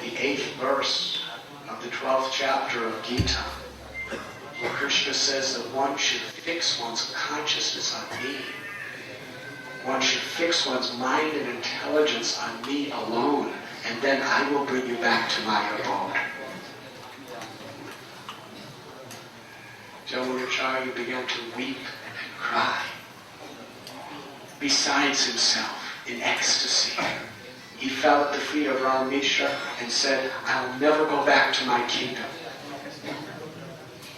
Speaker 1: the 8th verse of the 12th chapter of Gita, where Krishna says that one should fix one's consciousness on me, one should fix one's mind and intelligence on me alone, and then I will bring you back to my abode. Jamunacharya began to weep and cry, besides himself, in ecstasy. He fell at the feet of Ram Mishra and said, I'll never go back to my kingdom.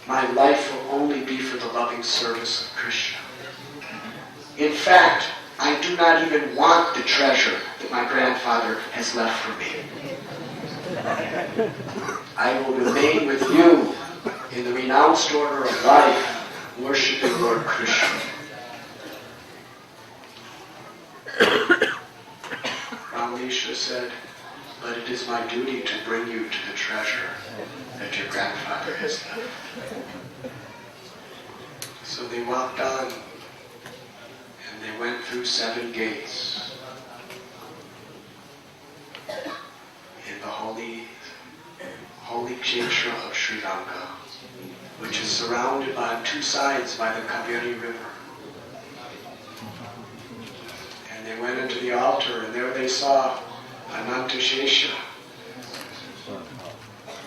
Speaker 1: My life will only be for the loving service of Krishna. In fact, I do not even want the treasure that my grandfather has left for me. I will remain with you in the renounced order of life, worshiping Lord Krishna. Rameshwar said, but it is my duty to bring you to the treasure that your grandfather has left. So they walked on, and they went through 7 gates in the holy Kshetra of Sri Lanka, which is surrounded on 2 sides by the Kaveri River. And they went into the altar, and there they saw Anantashesha,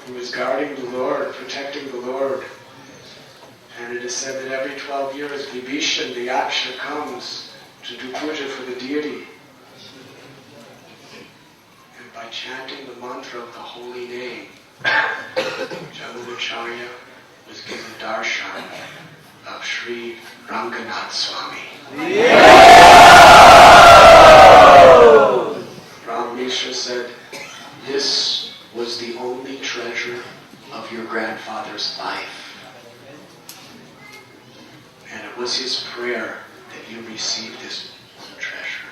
Speaker 1: who was guarding the Lord, protecting the Lord. And it is said that every 12 years, Vibhishan, the Yaksha, comes to do puja for the deity. And by chanting the mantra of the holy name, Jamunacharya was given darshan of Sri Radhanath Swami. Ram Mishra said, this was the only treasure of your grandfather's life. And it was his prayer that you received this treasure.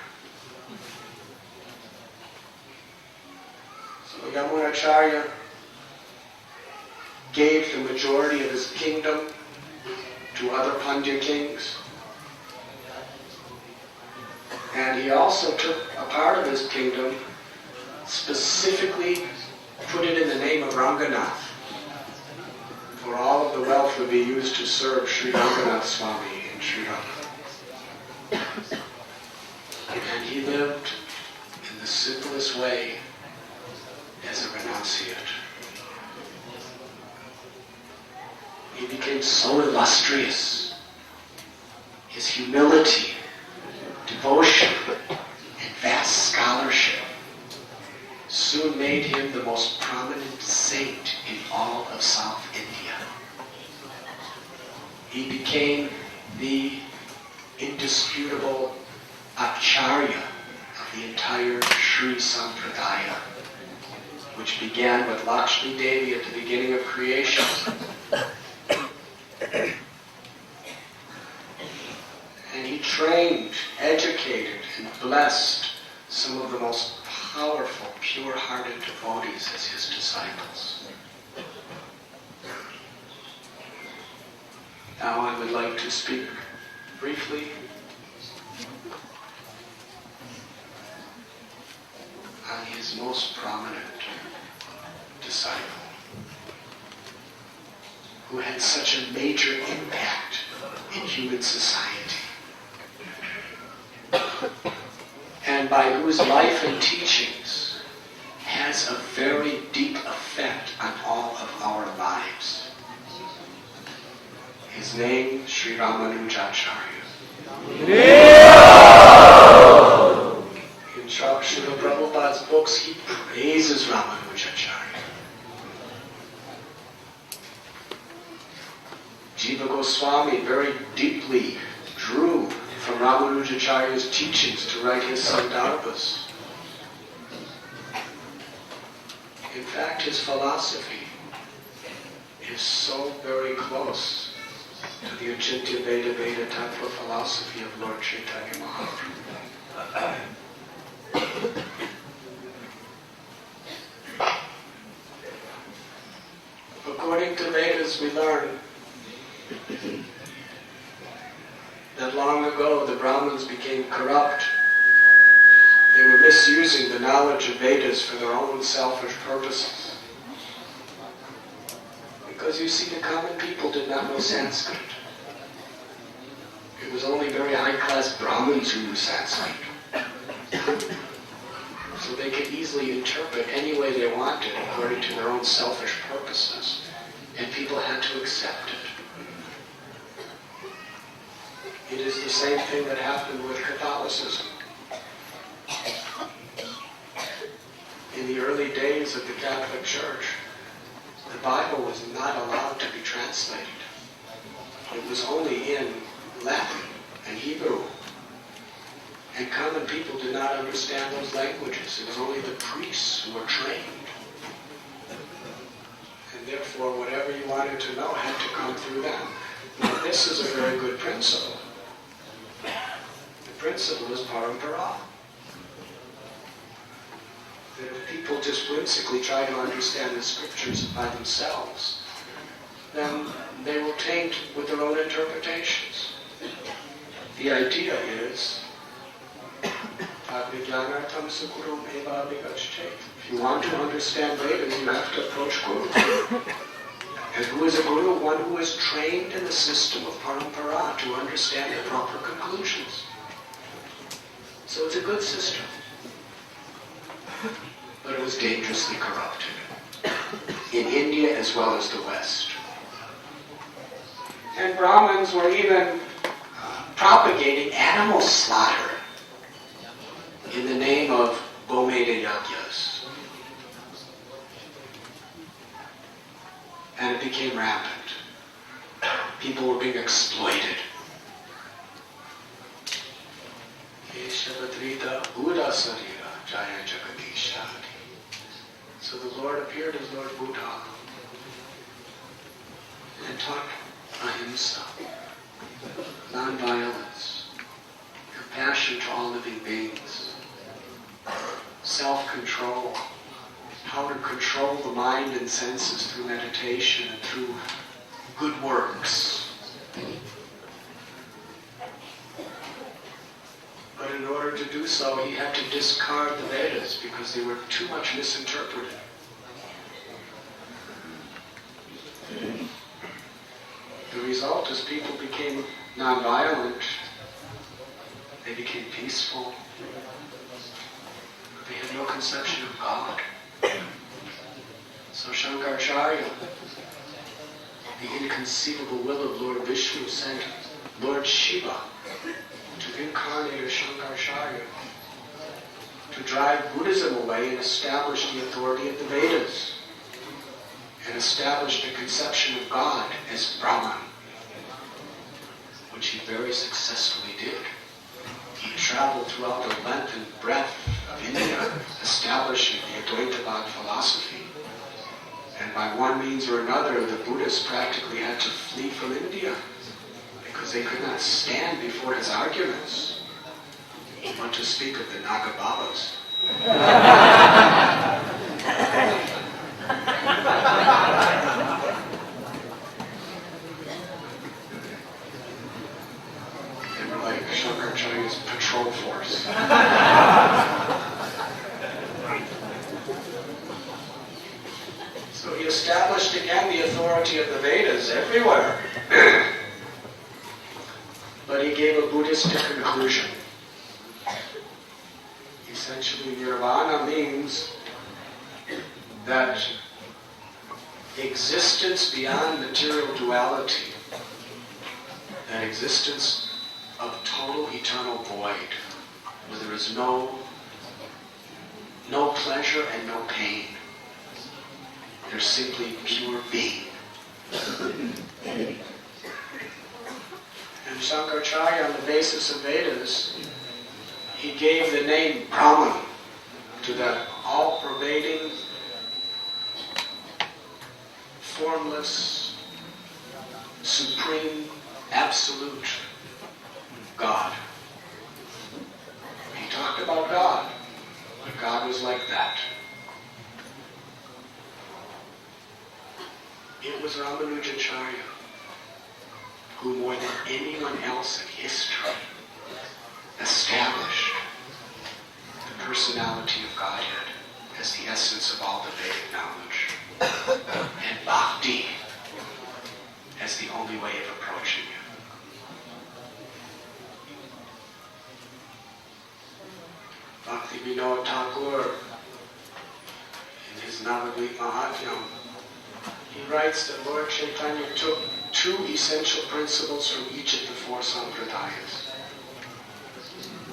Speaker 1: So Yamunacharya gave the majority of his kingdom to other Pandya kings. And he also took a part of his kingdom, specifically put it in the name of Ranganath. For all of the wealth would be used to serve Sri Radhanath Swami in Sri Lanka. And he lived in the simplest way as a renunciate. He became so illustrious. His humility, devotion, and vast scholarship soon made him the most prominent saint in all of South India. He became the indisputable acharya of the entire Sri Sampradaya, which began with Lakshmi Devi at the beginning of creation. And he trained, educated, and blessed some of the most powerful, pure-hearted devotees as his disciples. Now I would like to speak briefly on his most prominent disciple, who had such a major impact in human society, and by whose life and teachings has a very deep effect on all of our lives. His name, Sri Ramanujacharya. In Srila Prabhupada's books, he praises Ramanujacharya. Jiva Goswami very deeply drew from Ramanujacharya's teachings to write his Sandarbhas. In fact, his philosophy is so very close to the Achintya Veda Veda Tattva philosophy of Lord Chaitanya Mahaprabhu. According to Vedas, we learn that long ago the Brahmins became corrupt. They were misusing the knowledge of Vedas for their own selfish purposes. Because you see, the common people did not know Sanskrit. It was only very high-class Brahmins who knew Sanskrit. So they they could easily interpret any way they wanted according to their own selfish purposes, and people had to accept it. It is the same thing that happened with Catholicism. In the early days of the Catholic Church, the Bible was not allowed to be translated. It was only in Latin and Hebrew. And common people did not understand those languages. It was only the priests who were trained. And therefore, whatever you wanted to know had to come through them. Now, this is a very good principle. The principle is parampara. That if people just whimsically try to understand the scriptures by themselves, then they will taint with their own interpretations. The idea is, if you want to understand Vedas, you have to approach Guru. And who is a Guru? One who is trained in the system of parampara to understand the proper conclusions. So it's a good system. But it was dangerously corrupted. In India as well as the West. And Brahmins were even propagating animal slaughter in the name of Gomeda yagyas. And it became rampant. People were being exploited. So the Lord appeared as Lord Buddha and taught ahimsa, non-violence, compassion to all living beings, self-control, how to control the mind and senses through meditation and through good works. But in order to do so, he had to discard the Vedas because they were too much misinterpreted. The result is people became non-violent, they became peaceful, they had no conception of God. So Shankaracharya, the inconceivable will of Lord Vishnu, sent Lord Shiva to incarnate as Shankaracharya, to drive Buddhism away and establish the authority of the Vedas, and establish the conception of God as Brahman, which he very successfully did. He traveled throughout the length and breadth of India, establishing the Advaitavad philosophy. And by one means or another, the Buddhists practically had to flee from India because they could not stand before his arguments. Not to speak of the Nagababas. They were like Shankaracharya's patrol force. So he established again the authority of the Vedas everywhere. But he gave a Buddhistic conclusion. Essentially, nirvana means that existence beyond material duality, that existence of total eternal void, where there is no pleasure and no pain. There's simply pure being. And Shankaracharya, on the basis of Vedas, he gave the name Brahman to that all-pervading, formless, supreme, absolute God. He talked about God, but God was like that. It was Ramanujacharya who, more than anyone else in history, established the personality of Godhead as the essence of all the Vedic knowledge, and bhakti as the only way of approaching it. Bhakti Vinod Thakur Navadvip Mahatmyam, he writes that Lord Chaitanya took two essential principles from each of the four sampradayas.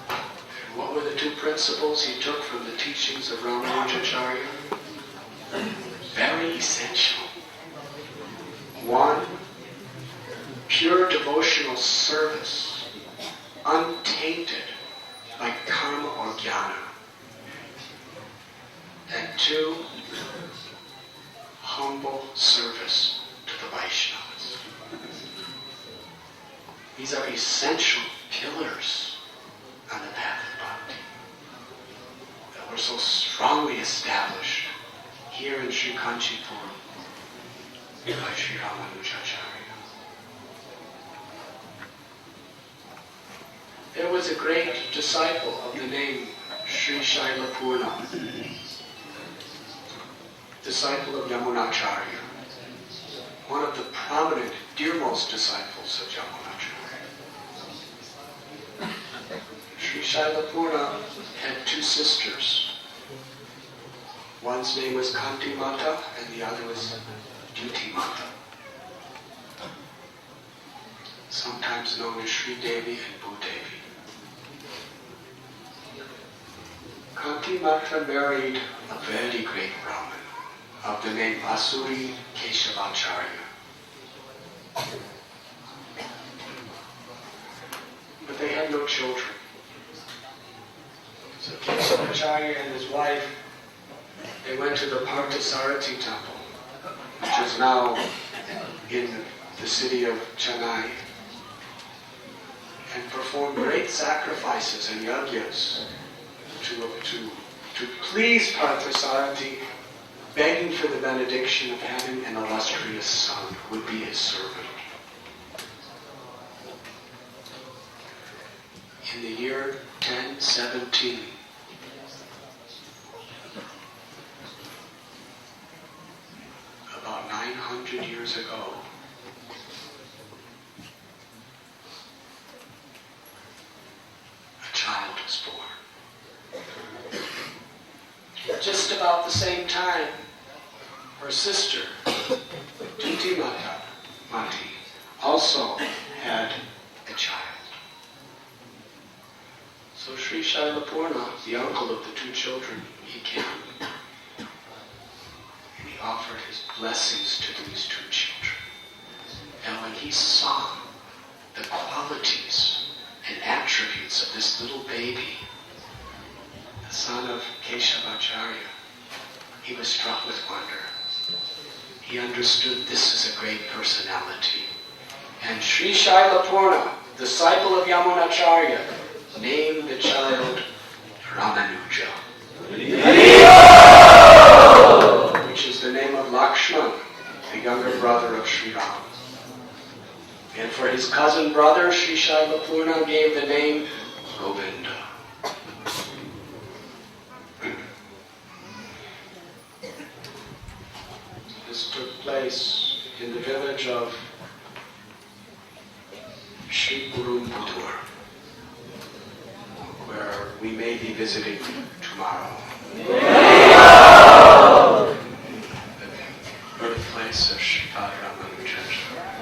Speaker 1: And what were the two principles he took from the teachings of Ramanujacharya? Very essential. One, pure devotional service, untainted by karma or jnana. And two, humble service to the Vaishnavas. These are essential pillars on the path of bhakti that were so strongly established here in Sri Kanchipuram by Sri Ramanujacharya. There was a great disciple of the name Sri Shailapurna, disciple of Yamunacharya, one of the prominent, dearmost disciples of Yamunacharya. Sri Shailapurna had two sisters. One's name was Kanti Mata and the other was Duty Mata, sometimes known as Sri Devi and Bhudevi. Kanti Mata married a very great Brahmin of the name Asuri Keshavacharya. But they had no children. So Keshavacharya and his wife, they went to the Parthasarathi temple, which is now in the city of Chennai, and performed great sacrifices and yagyas to please Parthasarathi, begging for the benediction of having an illustrious son who would be his servant. In the year 1017, about 900 years ago, a child was born. Just about the same time, her sister, Duti Mati, also had a child. So Sri Shailapurna, the uncle of the two children, he came and he offered his blessings to these two children. And when he saw the qualities and attributes of this little baby, the son of Keshavacharya, he was struck with wonder. He understood this is a great personality. And Sri Shailapurna, disciple of Yamunacharya, named the child Ramanuja, which is the name of Lakshman, the younger brother of Sri Ram. And for his cousin brother, Sri Shailapurna gave the name Govinda. This took place in the village of Shripuramputur, where we may be visiting tomorrow. The birthplace of Sripad Ramanujacharya.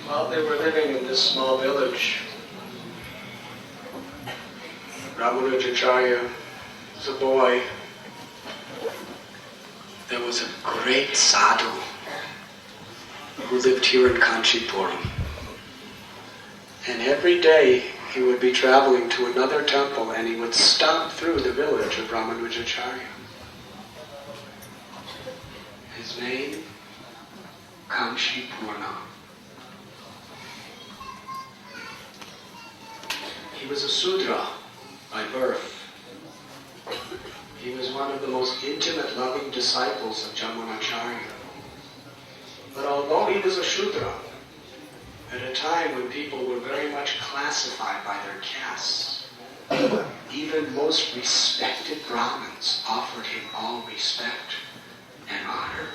Speaker 1: While they were living in this small village, Ramanujacharya was a boy. There was a great sadhu who lived here in Kanchipuram. And every day he would be traveling to another temple and he would stop through the village of Ramanujacharya. His name, Kanchipurna. He was a Sudra by birth. He was one of the most intimate, loving disciples of Yamunacharya. But although he was a Shudra, at a time when people were very much classified by their castes, even most respected Brahmins offered him all respect and honor.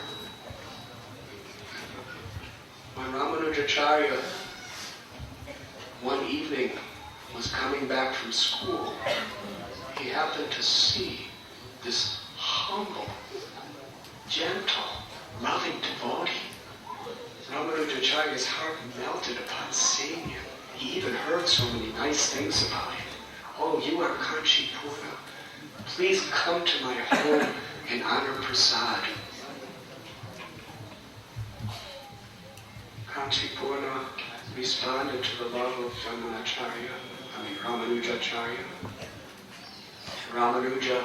Speaker 1: When Ramanujacharya one evening was coming back from school, he happened to see this humble, gentle, loving devotee. Ramanujacharya's heart melted upon seeing him. He even heard so many nice things about him. Oh, you are Kanchipuram. Please come to my home and honor prasad. Kanchipuram responded to the love of Ramanujacharya. Ramanuja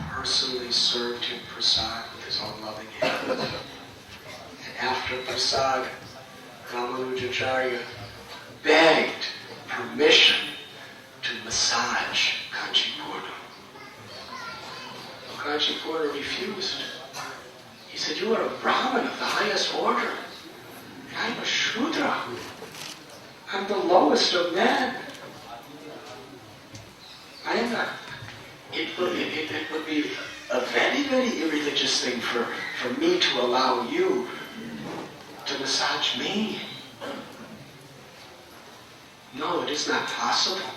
Speaker 1: personally served him prasad with his own loving hands. And after prasad, Ramanujacharya begged permission to massage Kanchipuram. Kanchipuram refused. He said, you are a Brahmin of the highest order. And I'm a Shudra. I'm the lowest of men. I am not. It would be a very, very irreligious thing for me to allow you to massage me. No, it is not possible.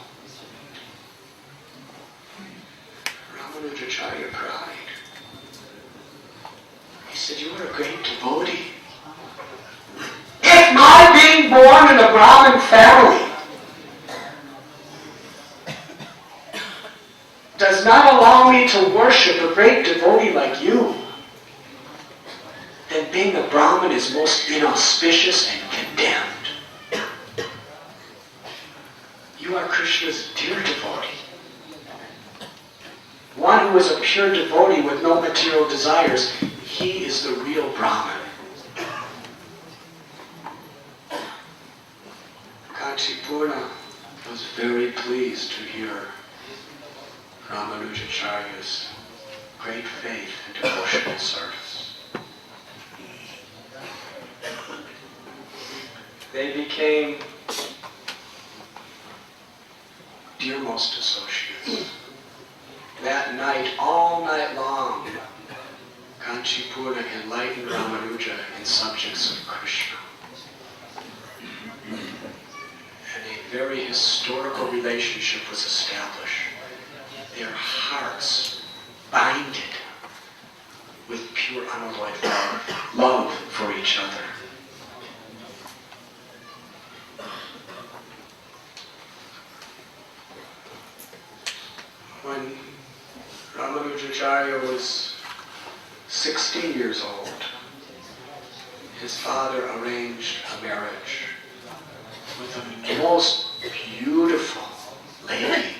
Speaker 1: Ramanujacharya cried. He said, you are a great devotee. If my being born in a Brahmin family does not allow me to worship a great devotee like you, then being a Brahmin is most inauspicious and condemned. You are Krishna's dear devotee. One who is a pure devotee with no material desires, he is the real Brahmin. Kanchipuram was very pleased to hear Ramanujacharya's great faith and devotional service. They became dearmost associates. That night, all night long, Kanchipuram enlightened Ramanuja in subjects of Krishna. And a very historical relationship was established. Their hearts binded with pure unalloyed love for each other. When Ramanujacharya was 16 years old, his father arranged a marriage with the most beautiful lady.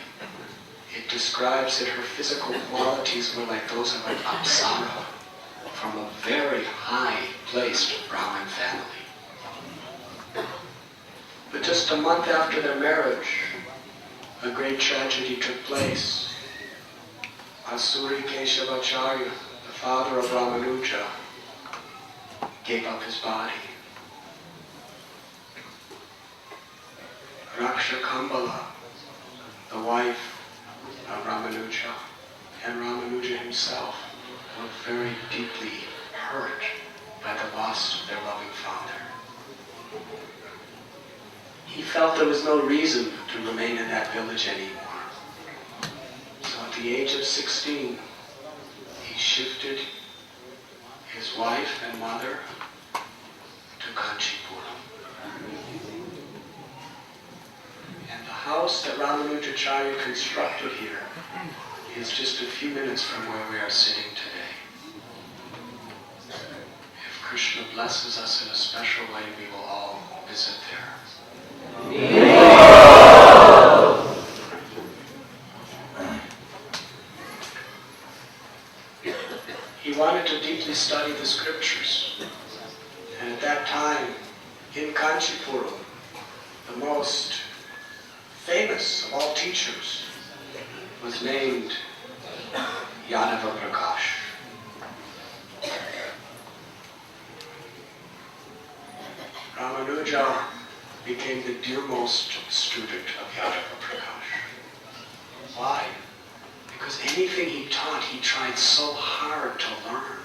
Speaker 1: It describes that her physical qualities were like those of an apsara from a very high-placed Brahmin family. But just a month after their marriage, a great tragedy took place. Asuri Keshavacharya, the father of Ramanuja, gave up his body. Raksha Kambala, the wife of Ramanuja, and Ramanuja himself were very deeply hurt by the loss of their loving father. He felt there was no reason to remain in that village anymore. So at the age of 16, he shifted his wife and mother to Kanchipuram. And the house that Ramanujacharya constructed here is just a few minutes from where we are sitting today. If Krishna blesses us in a special way, we will all visit there. He wanted to deeply study the scriptures. And at that time, in Kanchipuram, the most famous of all teachers was named Yadava Prakash. Ramanuja became the dearmost student of Yadava Prakash. Why? Because anything he taught, he tried so hard to learn.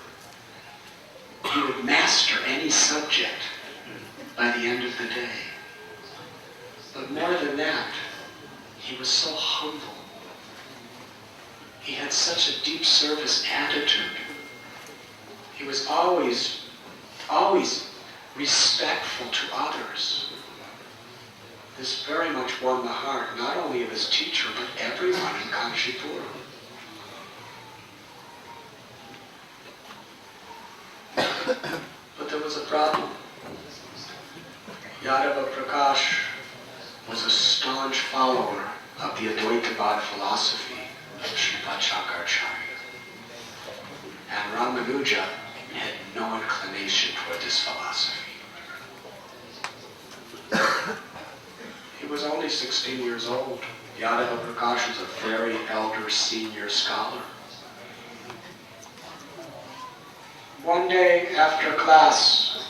Speaker 1: He would master any subject by the end of the day. But more than that, he was so humble. He had such a deep service attitude. He was always respectful to others. This very much won the heart, not only of his teacher, but everyone in Kanchipuram. But there was a problem. Yadava Prakash was a staunch follower of the Advaitavad philosophy of Srila Prabhupada. And Ramanuja had no inclination toward this philosophy. He was only 16 years old. Yadava Prakash was a very elder senior scholar. One day after class,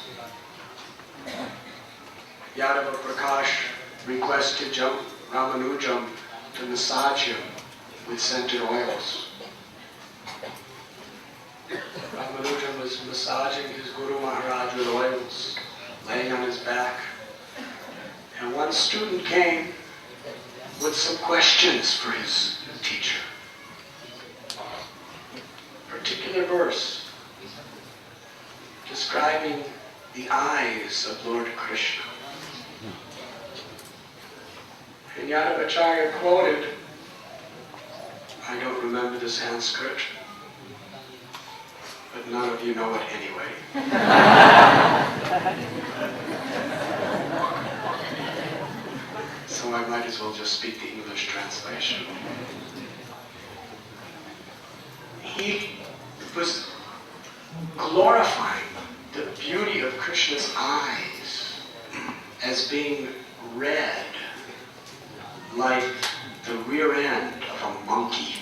Speaker 1: Yadava Prakash requested Ramanujam to massage him with scented oils. Ramanujam was massaging his Guru Maharaj with oils, laying on his back. And one student came with some questions for his teacher. A particular verse describing the eyes of Lord Krishna. And Yadavacharya quoted, I don't remember the Sanskrit, but none of you know it anyway. So I might as well just speak the English translation. He was glorifying the beauty of Krishna's eyes as being red like the rear end of a monkey.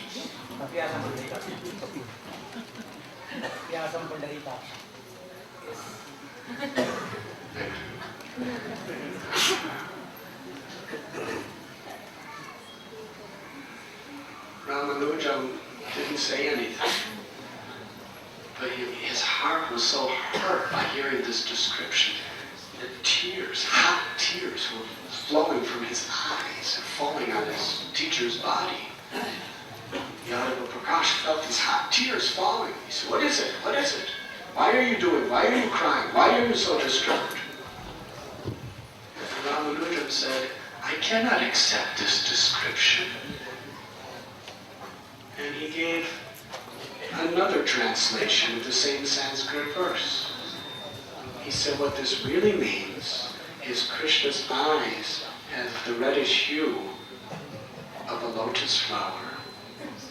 Speaker 1: Ramanujam didn't say anything, but his heart was so hurt by hearing this description that tears, hot tears, were flowing from his eyes and falling on his teacher's body. Yadava Prakash felt his hot tears falling. He said, what is it? What is it? Why are you doing? Why are you crying? Why are you so disturbed? And Ramanujam said, I cannot accept this description. And he gave another translation of the same Sanskrit verse. He said what this really means is Krishna's eyes have the reddish hue of a lotus flower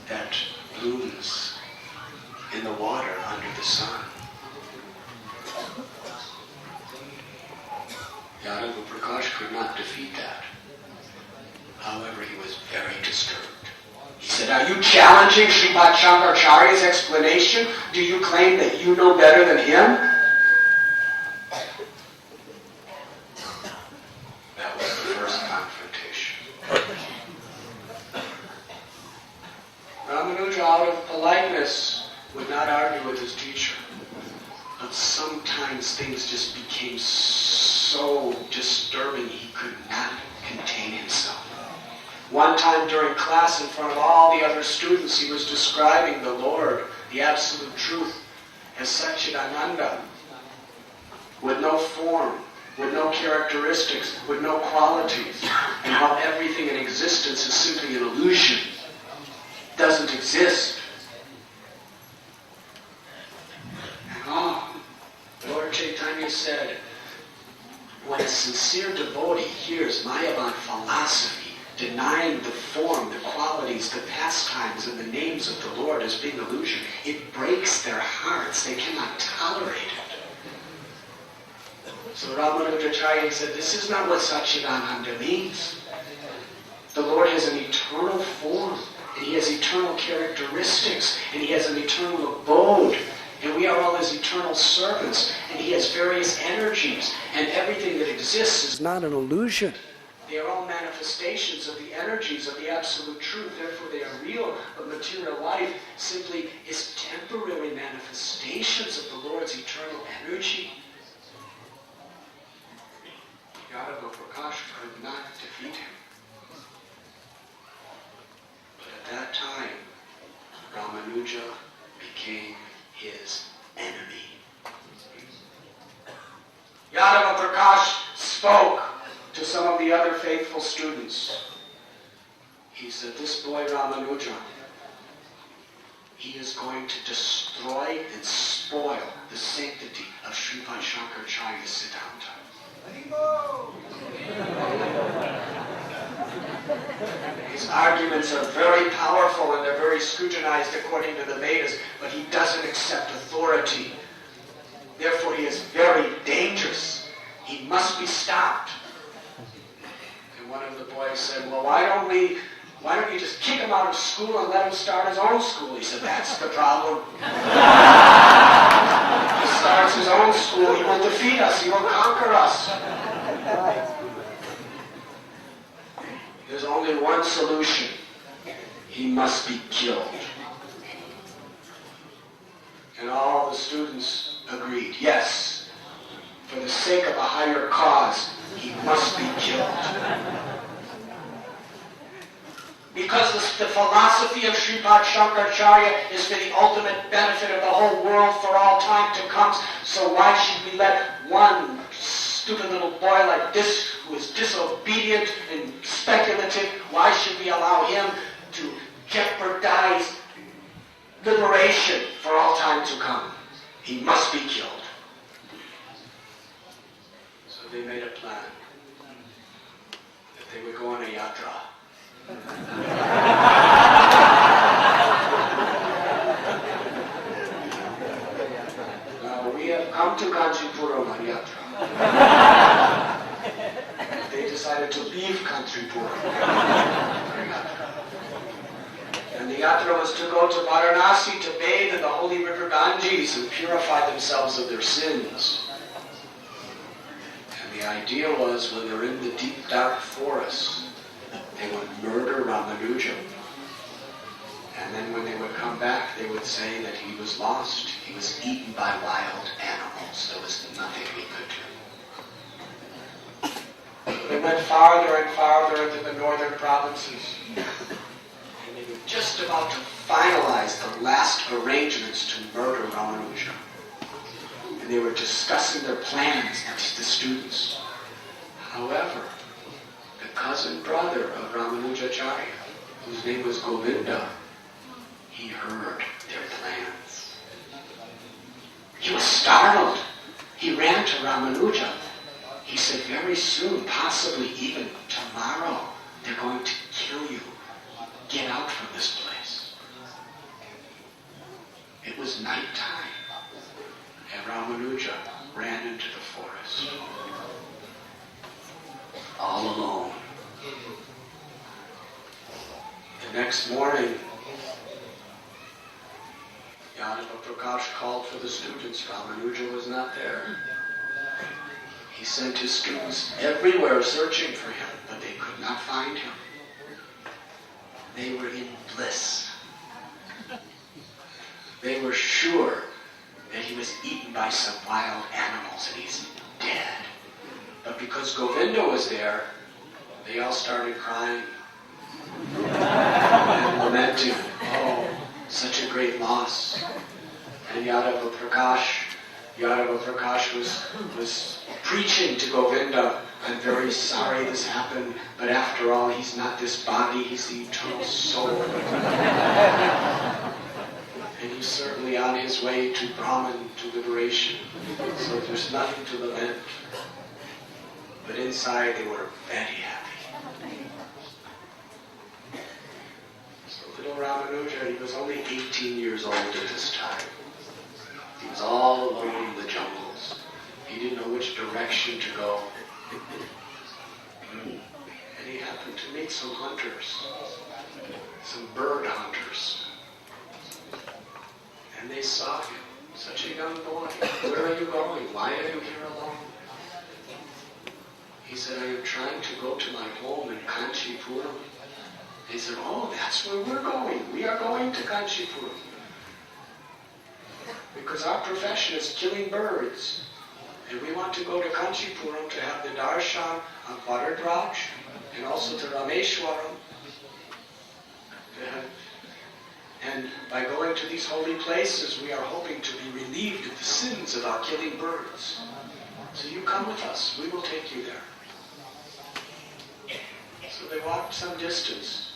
Speaker 1: that blooms in the water under the sun. Yadava Prakash could not defeat that. However, he was very disturbed. He said, are you challenging Srila Shankaracharya's explanation? Do you claim that you know better than him? That was the first confrontation. Ramanuja, out of politeness, would not argue with his teacher. But sometimes things just became so disturbing he could not contain himself. One time during class in front of all the other students, he was describing the Lord, the Absolute Truth, as Satchidananda, with no form, with no characteristics, with no qualities, and how everything in existence is simply an illusion, doesn't exist. And Lord Chaitanya said, when a sincere devotee hears Mayavada philosophy, denying the form, the qualities, the pastimes, and the names of the Lord as being illusion, it breaks their hearts. They cannot tolerate it. So Ramanujacharya said, this is not what Satchidananda means. The Lord has an eternal form, and He has eternal characteristics, and He has an eternal abode, and we are all His eternal servants, and He has various energies, and everything that exists is not an illusion. They are all manifestations of the energies of the Absolute Truth. Therefore, they are real, but material life simply is temporary manifestations of the Lord's eternal energy. Yadava Prakash could not defeat him. But at that time, Ramanuja became his enemy. Yadava Prakash spoke to some of the other faithful students. He said, this boy Ramanuja, he is going to destroy and spoil the sanctity of Sripad Shankaracharya Siddhanta. His arguments are very powerful and they're very scrutinized according to the Vedas, but he doesn't accept authority. Therefore, he is very dangerous. He must be stopped. And one of the boys said, well, why don't you just kick him out of school and let him start his own school? He said, that's the problem. If he starts his own school, he will defeat us. He will conquer us. There's only one solution. He must be killed. And all the students agreed, yes, for the sake of a higher cause, he must be killed. Because the philosophy of Sripad Shankaracharya is for the ultimate benefit of the whole world for all time to come. So why should we let one stupid little boy like this, who is disobedient and speculative, why should we allow him to jeopardize liberation for all time to come? He must be killed. So they made a plan that they would go on a yatra. Now we have come to Kanchipuram on yatra. They decided to leave Kanchipuram. And the yatra was to go to Varanasi to bathe in the holy river Ganges and purify themselves of their sins. And the idea was when they're in the deep dark forest, they would murder Ramanuja. And then when they would come back, they would say that he was lost. He was eaten by wild animals. There was nothing he could do. They went farther and farther into the northern provinces. And they were just about to finalize the last arrangements to murder Ramanuja. And they were discussing their plans next to the students. However, the cousin brother of Ramanujacharya, whose name was Govinda, he heard their plans. He was startled. He ran to Ramanuja. He said, very soon, possibly even tomorrow, they're going to kill you. Get out from this place. It was nighttime, and Ramanuja ran into the forest. All alone. The next morning, Yadava Prakash called for the students. Ramanuja was not there. He sent his students everywhere searching for him, but they could not find him. They were in bliss. They were sure that he was eaten by some wild animals and he's dead. But because Govinda was there, they all started crying and lamenting, oh, such a great loss. And Yadava Prakash was preaching to Govinda, I'm very sorry this happened, but after all, he's not this body, he's the eternal soul. And he's certainly on his way to Brahman, to liberation. So there's nothing to lament. But inside they were very happy. So little Ramanuja, he was only 18 years old at this time. He was all alone in the jungles. He didn't know which direction to go. And he happened to meet some hunters, some bird hunters. And they saw him, such a young boy. Where are you going? Why are you here alone? He said, I am trying to go to my home in Kanchipuram. They said, oh, that's where we're going. We are going to Kanchipuram. Because our profession is killing birds. And we want to go to Kanchipuram to have the darshan of Varadaraj and also to Rameshwaram. And by going to these holy places, we are hoping to be relieved of the sins of our killing birds. So you come with us. We will take you there. So they walked some distance.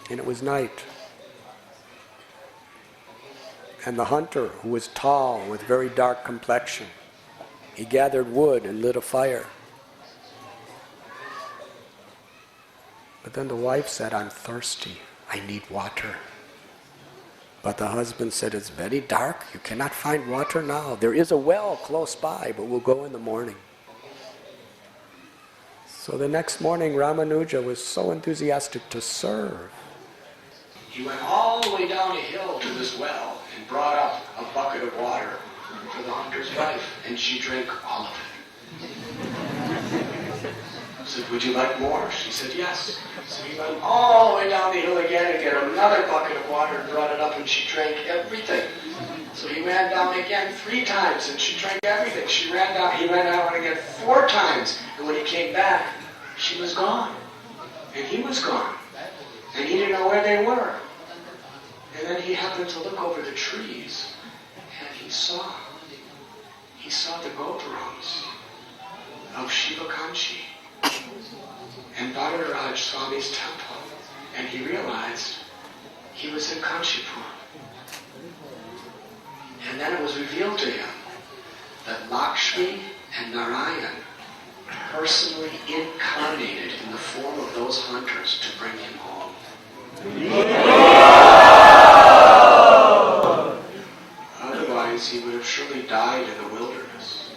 Speaker 1: And it was night. And the hunter, who was tall with very dark complexion, he gathered wood and lit a fire. But then the wife said, I'm thirsty. I need water. But the husband said, it's very dark. You cannot find water now. There is a well close by, but we'll go in the morning. So the next morning, Ramanuja was so enthusiastic to serve. He went all the way down a hill to this well and brought up a bucket of water for the hunter's wife, and she drank all of it. I said, would you like more? She said, yes. So he went all the way down the hill again and got another bucket of water and brought it up, and she drank everything. So he ran down again 3 times, and she drank everything. He ran down again 4 times, and when he came back, she was gone. And he was gone. And he didn't know where they were. And then he happened to look over the trees, and he saw the Gopurams of Shiva Kanchi and Varadaraj Swami's temple, and he realized he was in Kanchipuram. And then it was revealed to him that Lakshmi and Narayan personally incarnated in the form of those hunters to bring him home. Otherwise, he would have surely died in the wilderness.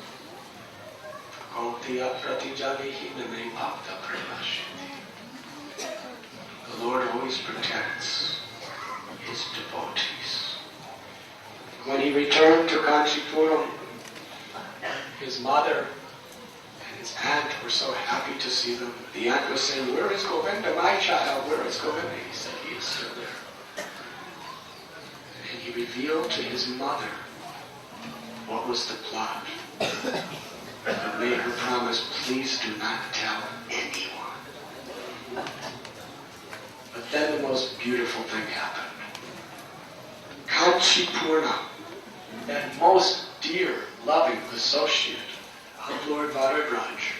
Speaker 1: The Lord always protects his devotees. When he returned to Kanchipuram, his mother and his aunt were so happy to see them. The aunt was saying, where is Govinda, my child? Where is Govinda? He said, he is still there. And he revealed to his mother what was the plot. And made her promise, please do not tell anyone. But then the most beautiful thing happened. Kanchipuram, that most dear, loving associate of Lord Varadaraj,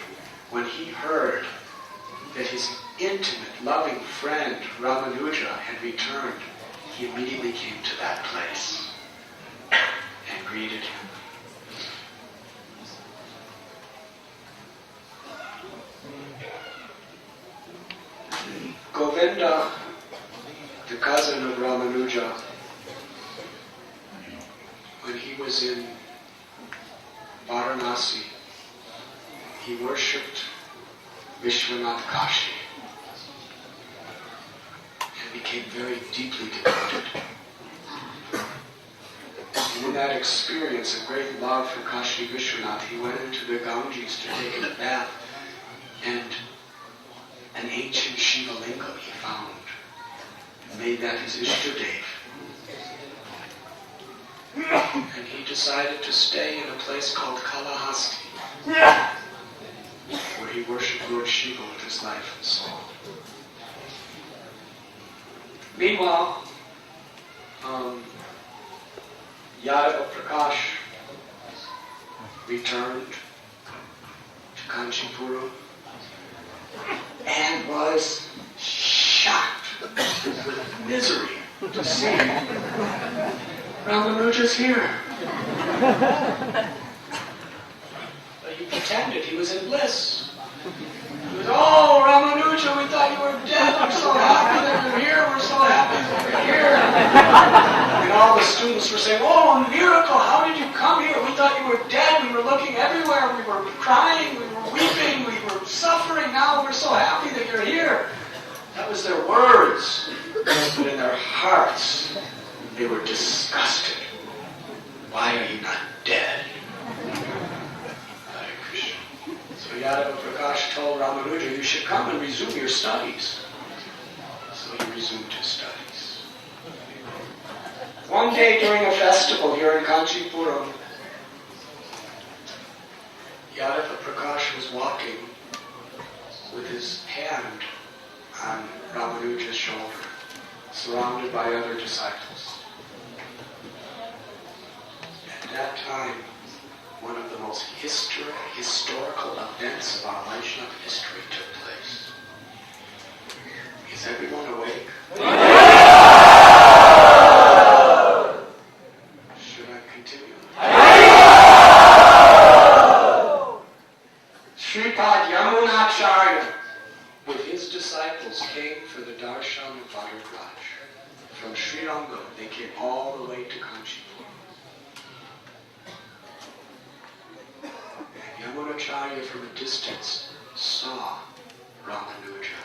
Speaker 1: when he heard that his intimate, loving friend Ramanuja had returned, he immediately came to that place and greeted him. Govinda, the cousin of Ramanuja, when he was in Varanasi, he worshipped Vishwanath Kashi and became very deeply devoted. And in that experience of great love for Kashi Vishwanath, he went into the Ganges to take a bath, and an ancient Shiva lingam he found, made that his Ishtadev. And he decided to stay in a place called Kalahasti, where he worshipped Lord Shiva with his life and soul. Meanwhile, Yadava Prakash returned to Kanchipuram and was shocked with misery to see Ramanuja's here. But he pretended he was in bliss. He was, oh, Ramanuja, we thought you were dead. We're so happy that you're here. We're so happy that you're here. And all the students were saying, oh, miracle, how did you come here? We thought you were dead. We were looking everywhere. We were crying. We were weeping. We were suffering. Now we're so happy that you're here. That was their words. But in their hearts, they were disgusted. Why are you not dead? Hare Krishna. So Yadava Prakash told Ramanuja, you should come and resume your studies. So he resumed his studies. One day during a festival here in Kanchipuram, Yadava Prakash was walking with his hand on Ramanuja's shoulder, surrounded by other disciples. At that time, one of the most historical events of our Vaishnava history took place. Is everyone awake? Should I continue? Sripad Yamunacharya with his disciples came for the darshan of Varadaraj. From Srirangam, they came all the way to Kanchipuram. And Yamunacharya from a distance saw Ramanuja.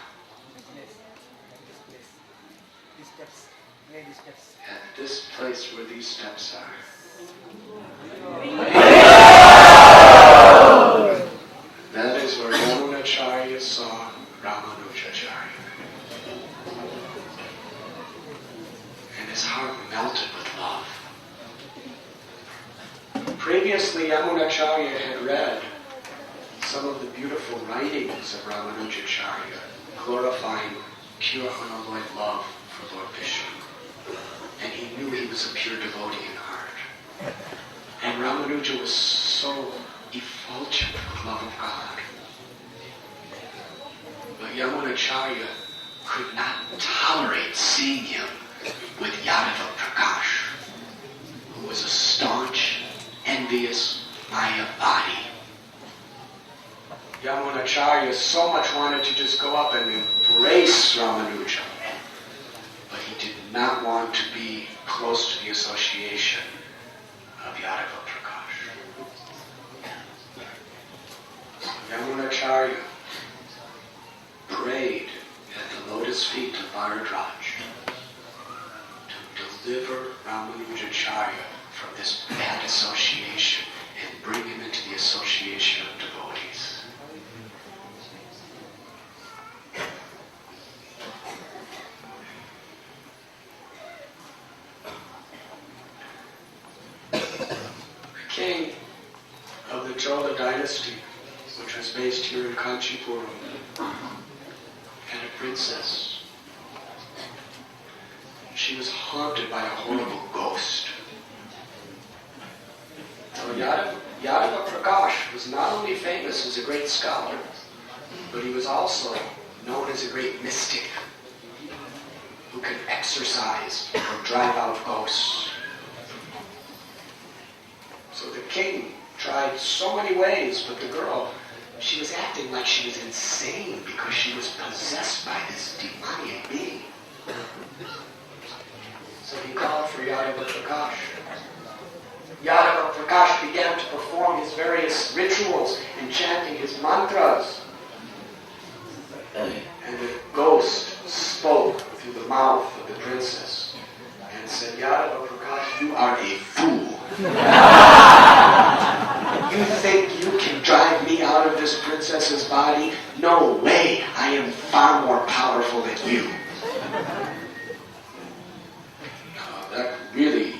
Speaker 1: At this place where these steps are. That is where Yamunacharya saw Ramanujacharya. And his heart melted with love. Previously, Yamunacharya had read some of the beautiful writings of Ramanujacharya, glorifying pure unalloyed love for Lord Vishnu. And he knew he was a pure devotee in heart. And Ramanuja was so effulgent with love of God. But Yamunacharya could not tolerate seeing him with Yadava Prakash, who was a staunch, envious Mayavadi. Yamunacharya so much wanted to just go up and embrace Ramanuja, but he did not want to be close to the association of Yadava Prakash. So Yamunacharya prayed at the lotus feet of Varadaraj to deliver Ramanujacharya from this bad association and bring him into the association of devotees. The king of the Chola dynasty, which was based here in Kanchipuram, had a princess. She was haunted by a horrible ghost. So Yadava Prakash was not only famous as a great scholar, but he was also known as a great mystic who could exorcise or drive out ghosts. So the king tried so many ways, but the girl, she was acting like she was insane because she was possessed by this demoniac being. So he called for Yadava Prakash. Yadava Prakash began to perform his various rituals and chanting his mantras. And the ghost spoke through the mouth of the princess and said, Yadava Prakash, you are a fool. You think you can drive me out of this princess's body? No way! I am far more powerful than you. That really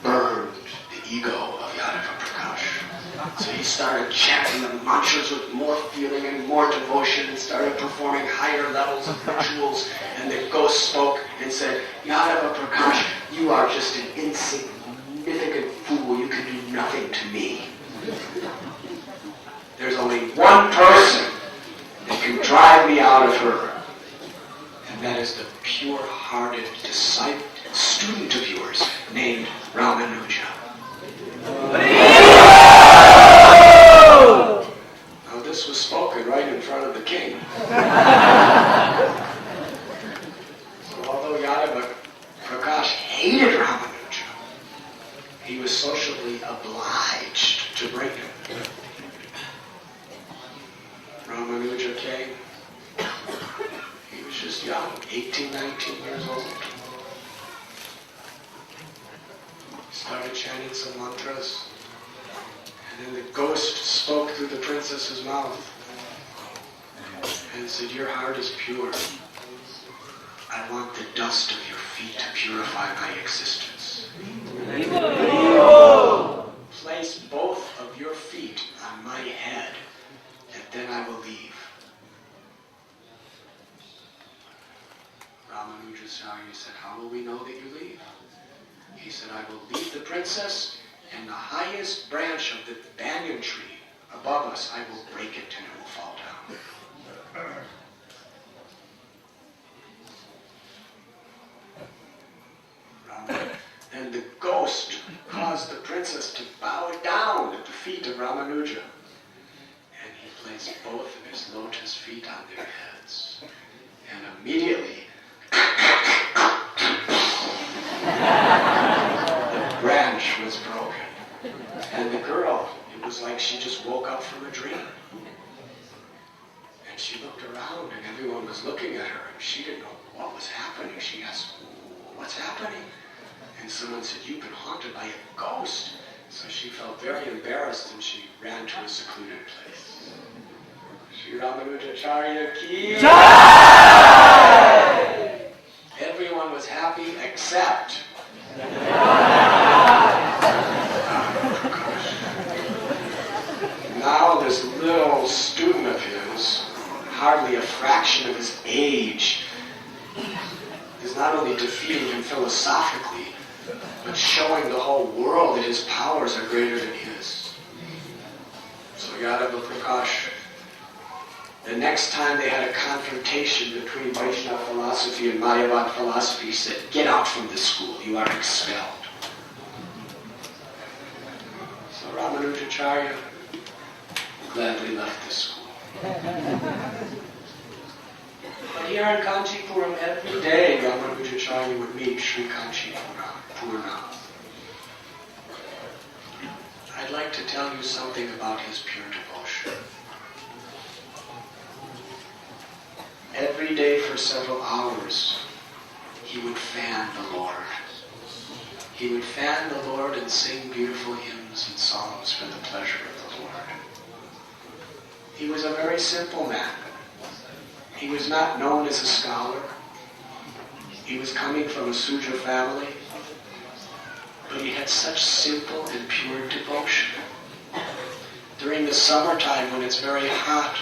Speaker 1: burned the ego of Yadava Prakash. So he started chanting the mantras with more feeling and more devotion and started performing higher levels of rituals. And the ghost spoke and said, Yadava Prakash, you are just an insignificant fool. You can do nothing to me. There's only one person that can drive me out of her. And that is the pure-hearted student of yours named Ramanuja. Now this was spoken right in front of the king. So although Yadava Prakash hated Ramanuja, he was socially obliged to bring him. Ramanuja came. He was just young, 18, 19 years old. Started chanting some mantras, and then the ghost spoke through the princess's mouth and said, your heart is pure. I want the dust of your feet to purify my existence. Place both of your feet on my head, and then I will leave. Ramanujacharya said, how will we know that you leave? He said, I will leave the princess, and the highest branch of the banyan tree above us, I will break it and it will fall down. And the ghost caused the princess to bow down at the feet of Ramanuja. And he placed both of his lotus feet on their heads. And immediately, the branch was broken. And the girl, it was like she just woke up from a dream. And she looked around and everyone was looking at her and she didn't know what was happening. She asked, what's happening? And someone said, you've been haunted by a ghost. So she felt very embarrassed and she ran to a secluded place. Shri Ramanujacharya ki Jai! Everyone was happy except now this little student of his, hardly a fraction of his age, is not only defeating him philosophically, but showing the whole world that his powers are greater than his. So Yadava Prakash, the next time they had a confrontation between Vaishnava philosophy and Mayavad philosophy, he said, get out from the school, you are expelled. So Ramanujacharya gladly left the school. But here in Kanchipuram, every day Ramanujacharya would meet Sri Kanchipuram, Purna. I'd like to tell you something about his pure devotion. Every day for several hours, he would fan the Lord. He would fan the Lord and sing beautiful hymns and songs for the pleasure of the Lord. He was a very simple man. He was not known as a scholar. He was coming from a Sudra family. But he had such simple and pure devotion. During the summertime when it's very hot,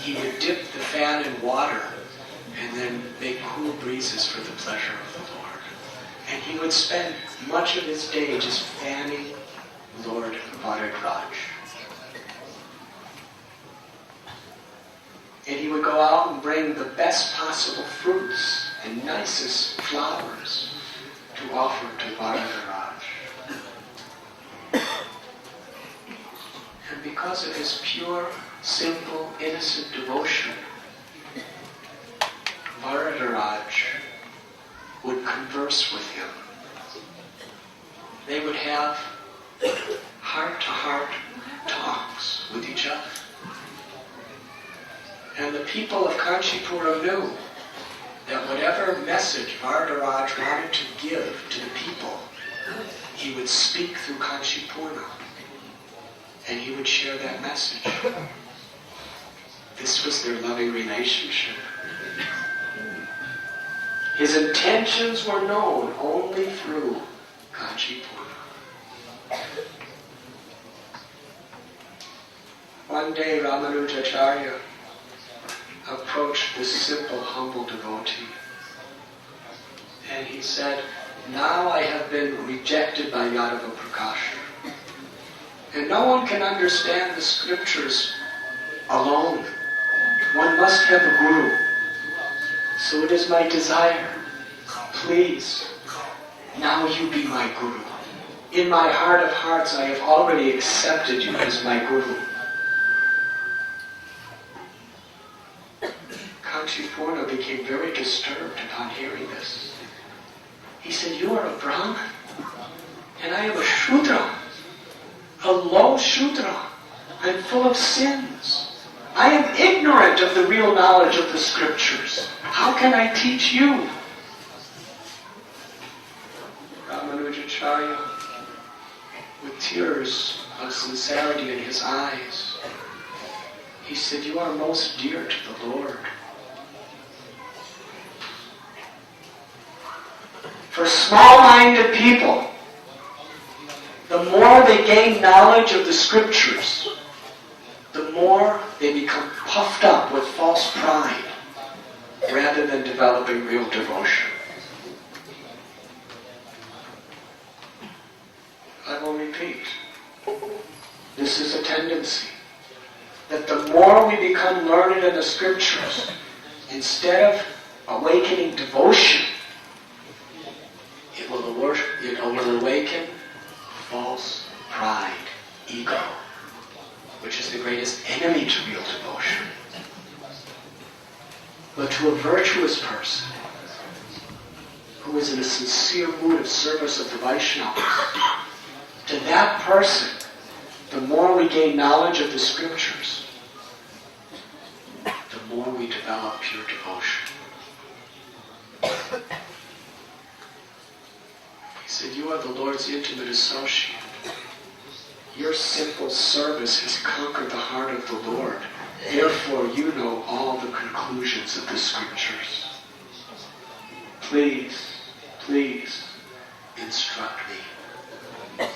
Speaker 1: he would dip the fan in water and then make cool breezes for the pleasure of the Lord. And he would spend much of his day just fanning Lord Varadaraj. And he would go out and bring the best possible fruits and nicest flowers to offer to Varadaraj. And because of his pure, simple, innocent devotion, Varadaraj would converse with him. They would have heart-to-heart talks with each other. And the people of Kanchipuram knew that whatever message Varadaraj wanted to give to the people, he would speak through Kanchipuram, and he would share that message. This was their loving relationship. His intentions were known only through Kanchipuram. One day Ramanujacharya approached this simple, humble devotee. And he said, now I have been rejected by Yadava Prakash. And no one can understand the scriptures alone. One must have a guru. So it is my desire, please, now you be my guru. In my heart of hearts, I have already accepted you as my guru. Kanchipurna became very disturbed upon hearing this. He said, you are a Brahmin, and I am a Shudra, a low Shudra. I'm full of sins. I am ignorant of the real knowledge of the scriptures. How can I teach you? Ramanujacharya, with tears of sincerity in his eyes, he said, you are most dear to the Lord. For small-minded people, the more they gain knowledge of the scriptures, more they become puffed up with false pride rather than developing real devotion. I will repeat. This is a tendency. That the more we become learned in the scriptures, instead of awakening devotion, it will awaken false pride, ego, which is the greatest enemy to real devotion. But to a virtuous person, who is in a sincere mood of service of the Vaishnavas, to that person, the more we gain knowledge of the scriptures, the more we develop pure devotion. He said, you are the Lord's intimate associate. Your simple service has conquered the heart of the Lord. Therefore, you know all the conclusions of the scriptures. Please, please, instruct me.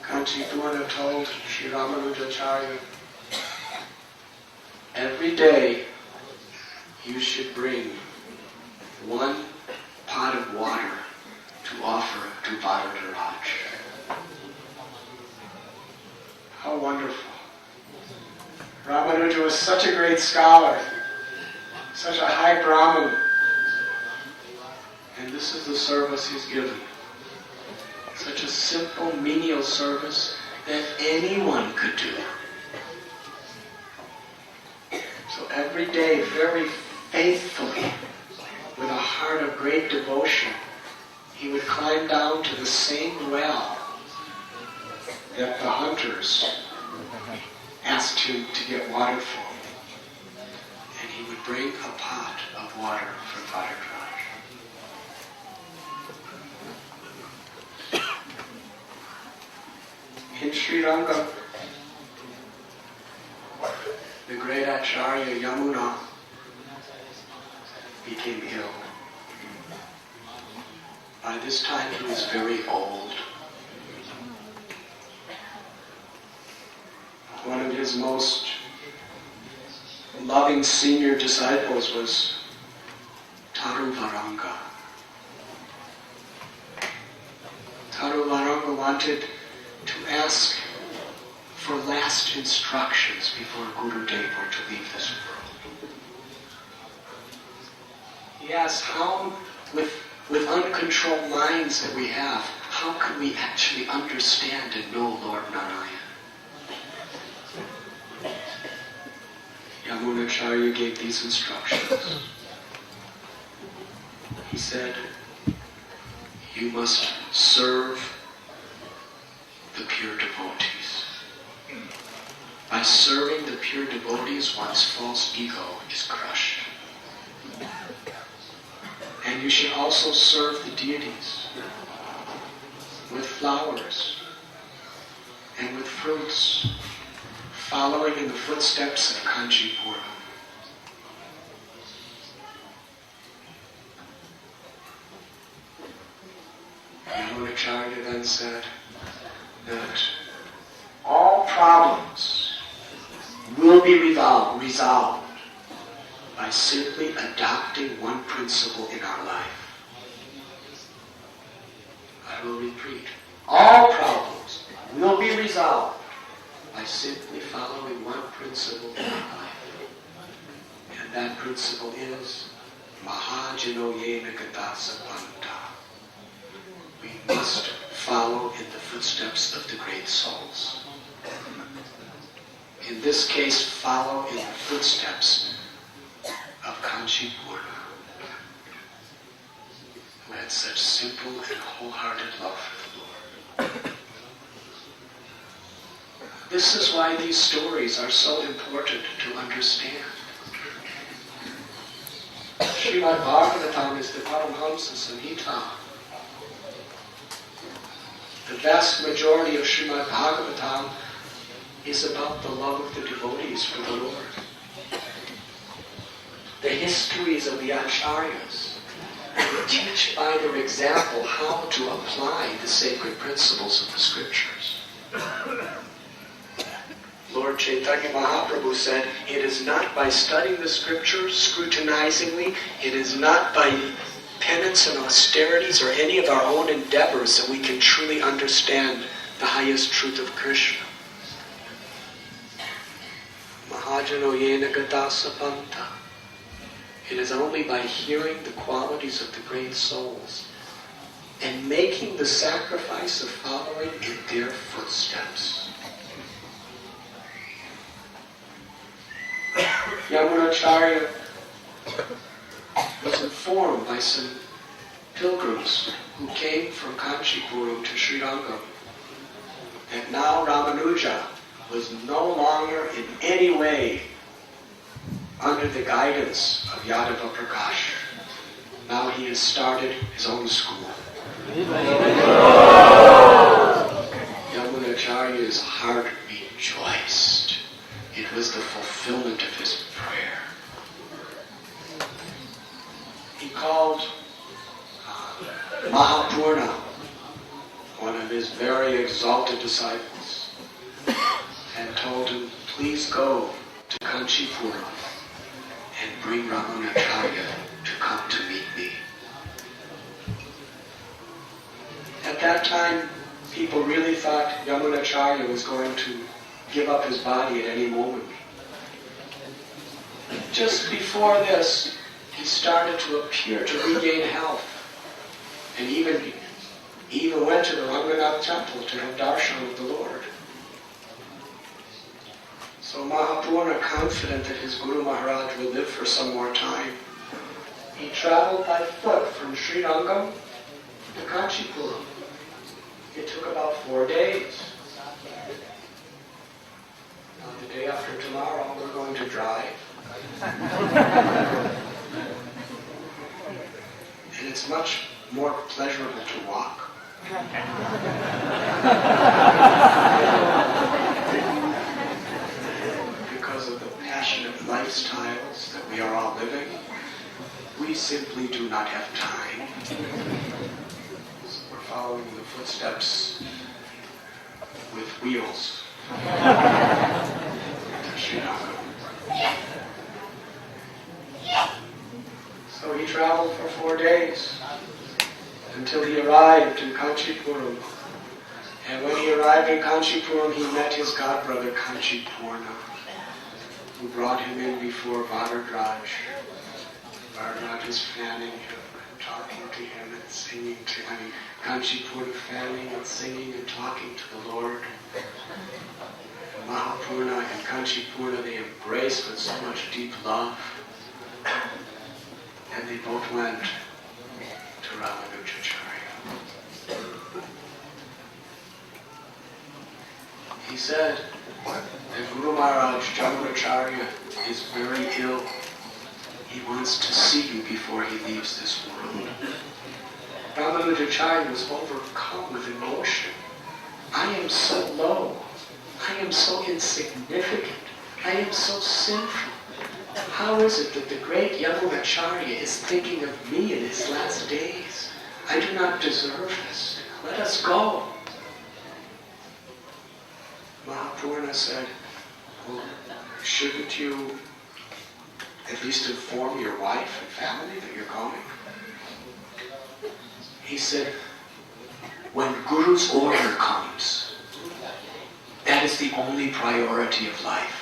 Speaker 1: Kanchipuram told Sri Ramanujacharya, every day you should bring one pot of water to offer to Varadaraj. How wonderful. Ramanuja was such a great scholar, such a high Brahmin, and this is the service he's given. Such a simple, menial service that anyone could do. So every day, very faithfully, with a heart of great devotion, he would climb down to the same well that the hunters asked him to get water from. And he would bring a pot of water for Varadaraj. In Sri Lanka, the great Acharya Yamuna became ill. By this time he was very old. One of his most loving senior disciples was Taruvaranga. Taruvaranga wanted to ask for last instructions before Gurudev were to leave this world. He asked how, with uncontrolled minds that we have, how can we actually understand and know Lord Narayan? Yamunacharya gave these instructions. He said, you must serve the pure devotees. By serving the pure devotees, one's false ego is crushed. And you should also serve the deities with flowers and with fruits, following in the footsteps of Kanchipuram. Yamunacharya then said that all problems will be resolved by simply adopting one principle in our life. I will repeat. All problems will be resolved by simply following one principle in our life. And that principle is Mahajano Yena Gadasa Panta. We must follow in the footsteps of the great souls. In this case, follow in the footsteps of Kanchipuram, who had such simple and wholehearted love for the Lord. This is why these stories are so important to understand. Srimad Bhagavatam is the Paramhamsa Samhita. The vast majority of Srimad Bhagavatam is about the love of the devotees for the Lord. The histories of the Acharyas teach by their example how to apply the sacred principles of the scriptures. Lord Chaitanya Mahaprabhu said, it is not by studying the scriptures scrutinizingly, it is not by penance and austerities or any of our own endeavors that we can truly understand the highest truth of Krishna. Mahajano yena gata sapanta. It is only by hearing the qualities of the great souls and making the sacrifice of following in their footsteps. Yamunacharya was informed by some pilgrims who came from Kanchipuram to Srirangam that now Ramanuja was no longer in any way under the guidance of Yadava Prakash. Now he has started his own school. Yamunacharya's heart rejoiced. It was the fulfillment of his prayer. He called Mahapurna, one of his very exalted disciples, and told him, please go to Kanchipuram and bring Ramanacharya to come to meet me. At that time, people really thought Yamunacharya was going to give up his body at any moment. Just before this, he started to appear to regain health, and even went to the Ranganath temple to have darshan of the Lord. So Mahapurna, confident that his Guru Maharaj would live for some more time, he traveled by foot from Srirangam to Kanchipuram. It took about 4 days. Now, the day after tomorrow, we're going to drive. And it's much more pleasurable to walk. Because of the passionate lifestyles that we are all living, we simply do not have time. So we're following the footsteps with wheels. So he traveled for 4 days until he arrived in Kanchipuram. And when he arrived in Kanchipuram, he met his godbrother Kanchipurna, who brought him in before Varadaraj. Varadaraj is fanning him, talking to him and singing to him. Kanchipurna fanning and singing and talking to the Lord. Mahapurna and Kanchipurna, they embraced with so much deep love. And they both went to Ramanujacharya. He said that Guru Maharaj Jamunacharya is very ill. He wants to see you before he leaves this world. Ramanujacharya was overcome with emotion. I am so low. I am so insignificant. I am so sinful. How is it that the great Yamunacharya is thinking of me in his last days? I do not deserve this. Let us go. Mahapurna said, well, shouldn't you at least inform your wife and family that you're going? He said, when Guru's order comes, that is the only priority of life.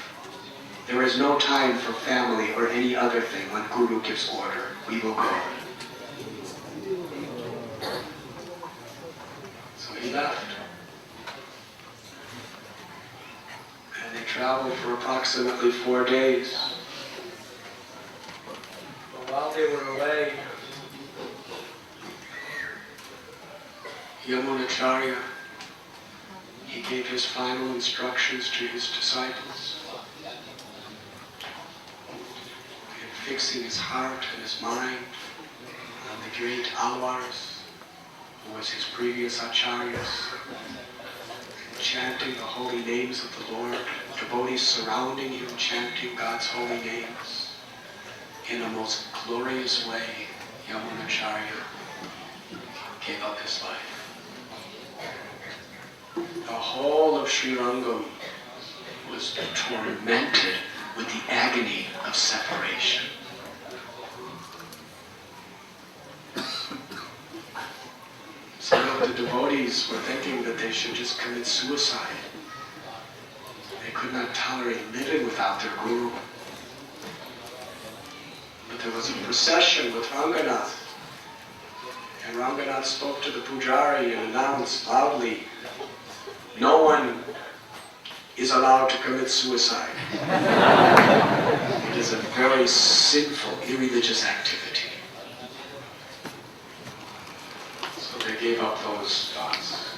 Speaker 1: There is no time for family or any other thing. When Guru gives order, we will go. So he left. And they traveled for approximately 4 days. But while they were away, Yamunacharya, he gave his final instructions to his disciples. Fixing his heart and his mind on the great Alvars, who was his previous acharyas, chanting the holy names of the Lord, devotees surrounding him, chanting God's holy names. In a most glorious way, Yamunacharya gave up his life. the whole of Sri Rangam was tormented with the agony of separation. Some of the devotees were thinking that they should just commit suicide. They could not tolerate living without their guru. But there was a procession with Ranganath, and Ranganath spoke to the pujari and announced loudly, "No one is allowed to commit suicide. It is a very sinful, irreligious activity." So they gave up those thoughts.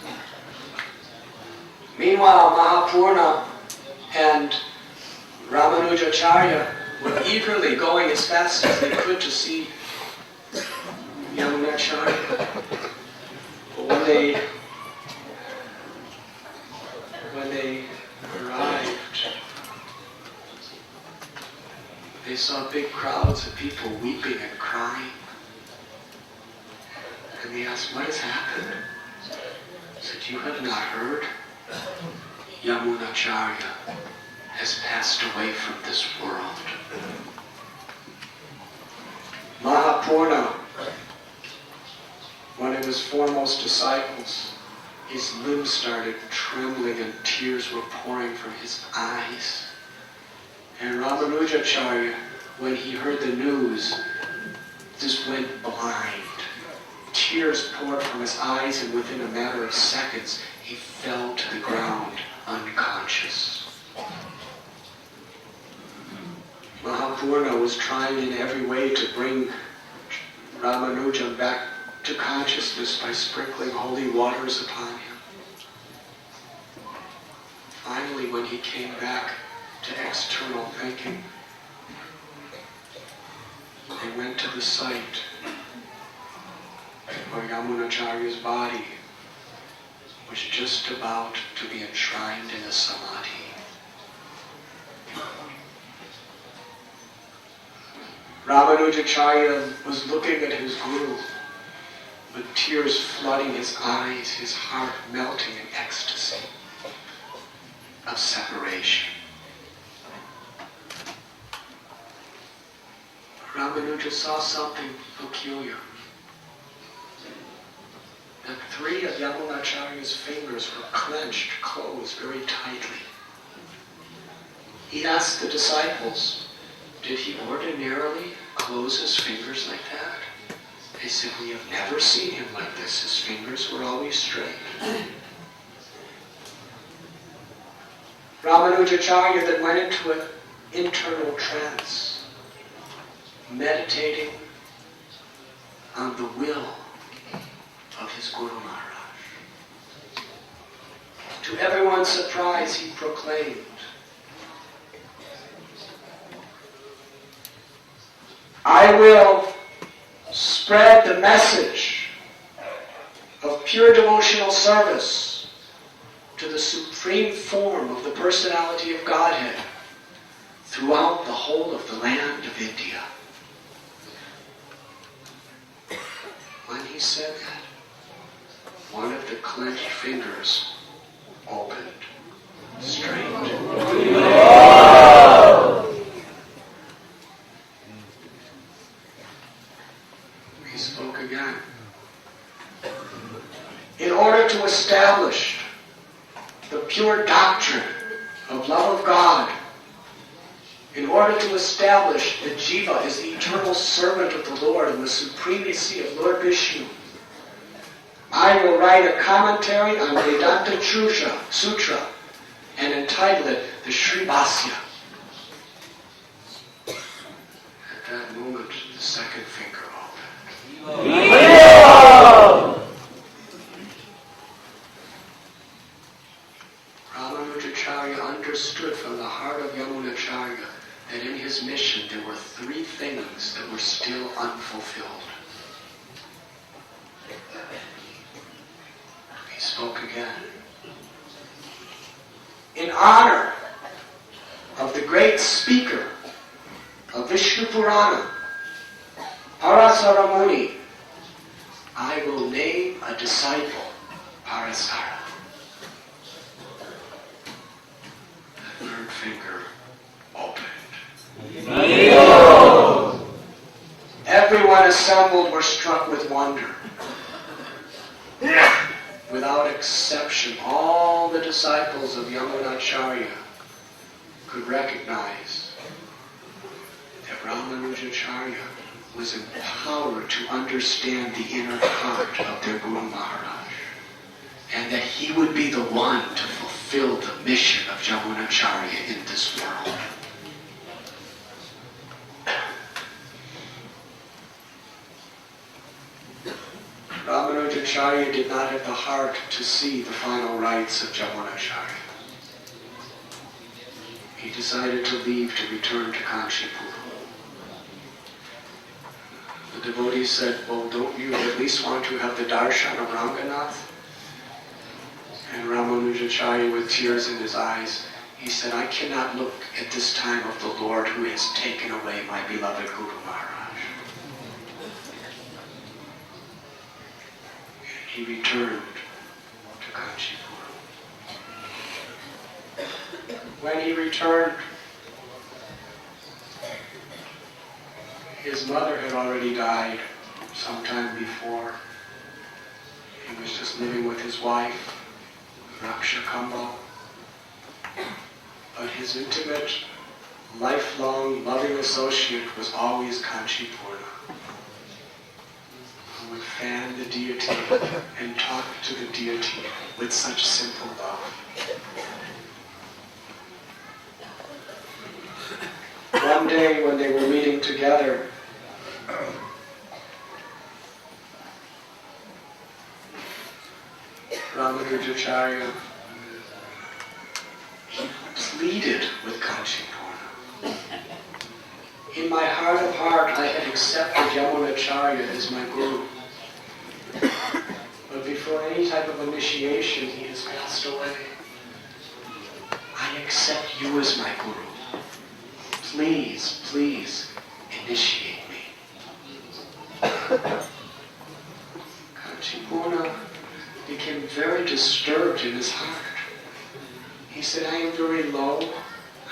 Speaker 1: Meanwhile, Mahapurna and Ramanujacharya were eagerly going as fast as they could to see Yamunacharya. But when they arrived, they saw big crowds of people weeping and crying. And they asked, "What has happened?" He said, "You have not heard? Yamunacharya has passed away from this world." Mahapurna, one of his foremost disciples, his limbs started trembling and tears were pouring from his eyes. And Ramanujacharya, when he heard the news, just went blind. Tears poured from his eyes, and within a matter of seconds, he fell to the ground unconscious. Mahapurna was trying in every way to bring Ramanuja back to consciousness by sprinkling holy waters upon him. Finally, when he came back to external thinking, they went to the site where Yamunacharya's body was just about to be enshrined in a samadhi. Ramanujacharya was looking at his guru with tears flooding his eyes, his heart melting in ecstasy of separation. Ramanuja saw something peculiar. That three of Yamunacharya's fingers were clenched, closed very tightly. He asked the disciples, "Did he ordinarily close his fingers like that?" They said, "We have never seen him like this. His fingers were always straight." Ramanujacharya then went into an internal trance, meditating on the will of his Guru Maharaj. To everyone's surprise, he proclaimed, "I will spread the message of pure devotional service to the supreme form of the personality of Godhead throughout the whole of the land of India." When he said that, one of the clenched fingers opened straight. He spoke again. In order to establish the pure doctrine of love of God, in order to establish that Jiva is the eternal servant of the Lord and the supremacy of Lord Vishnu, I will write a commentary on Vedanta Sutra and entitle it the Sri Bhasya. At that moment, the second finger opened. Ramanujacharya understood from the heart of Yamunacharya that in his mission there were three things that were still unfulfilled. He spoke again. In honor of the great speaker of Vishnu Purana, Parasara Muni, I will name a disciple, Parasara. finger opened.
Speaker 2: Behold!
Speaker 1: Everyone assembled were struck with wonder. Without exception, all the disciples of Yamunacharya could recognize that Ramanujacharya was empowered to understand the inner heart of their Guru Maharaj, and that he would be the one to fulfill the mission of Yamunacharya in this world. Ramanujacharya did not have the heart to see the final rites of Yamunacharya. He decided to leave to return to Kanchipuram. The devotees said, well, don't you at least want to have the darshan of Ranganath? And Ramanujacharya, with tears in his eyes, he said, I cannot look at this time of the Lord who has taken away my beloved Guru Maharaj. He returned to Kanchipuram. When he returned, his mother had already died sometime before. He was just living with his wife, Raksha Kamba. But his intimate, lifelong, loving associate was always Kanchipuram, who would fan the deity and talk to the deity with such simple love. One day when they were meeting together, Ramanujacharya pleaded with Kanchipuram. In my heart of heart, I had accepted Yamunacharya as my guru. But before any type of initiation, he has passed away. I accept you as my guru. Please, please, initiate me. Kanchipuram became very disturbed in his heart. He said, I am very low,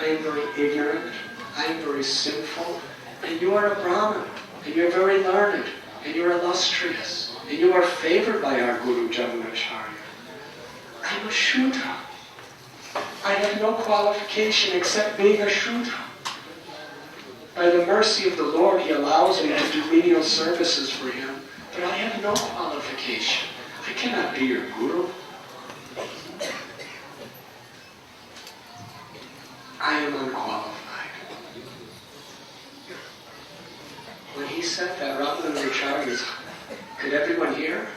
Speaker 1: I am very ignorant, I am very sinful, and you are a Brahmin, and you're very learned, and you're illustrious, and you are favored by our Guru Yamunacharya. I'm a Shudra. I have no qualification except being a Shudra. By the mercy of the Lord, He allows me to do menial services for Him, but I have no qualification. I cannot be your Guru. I am unqualified. When he said that, Ramanujacharya's, could everyone hear?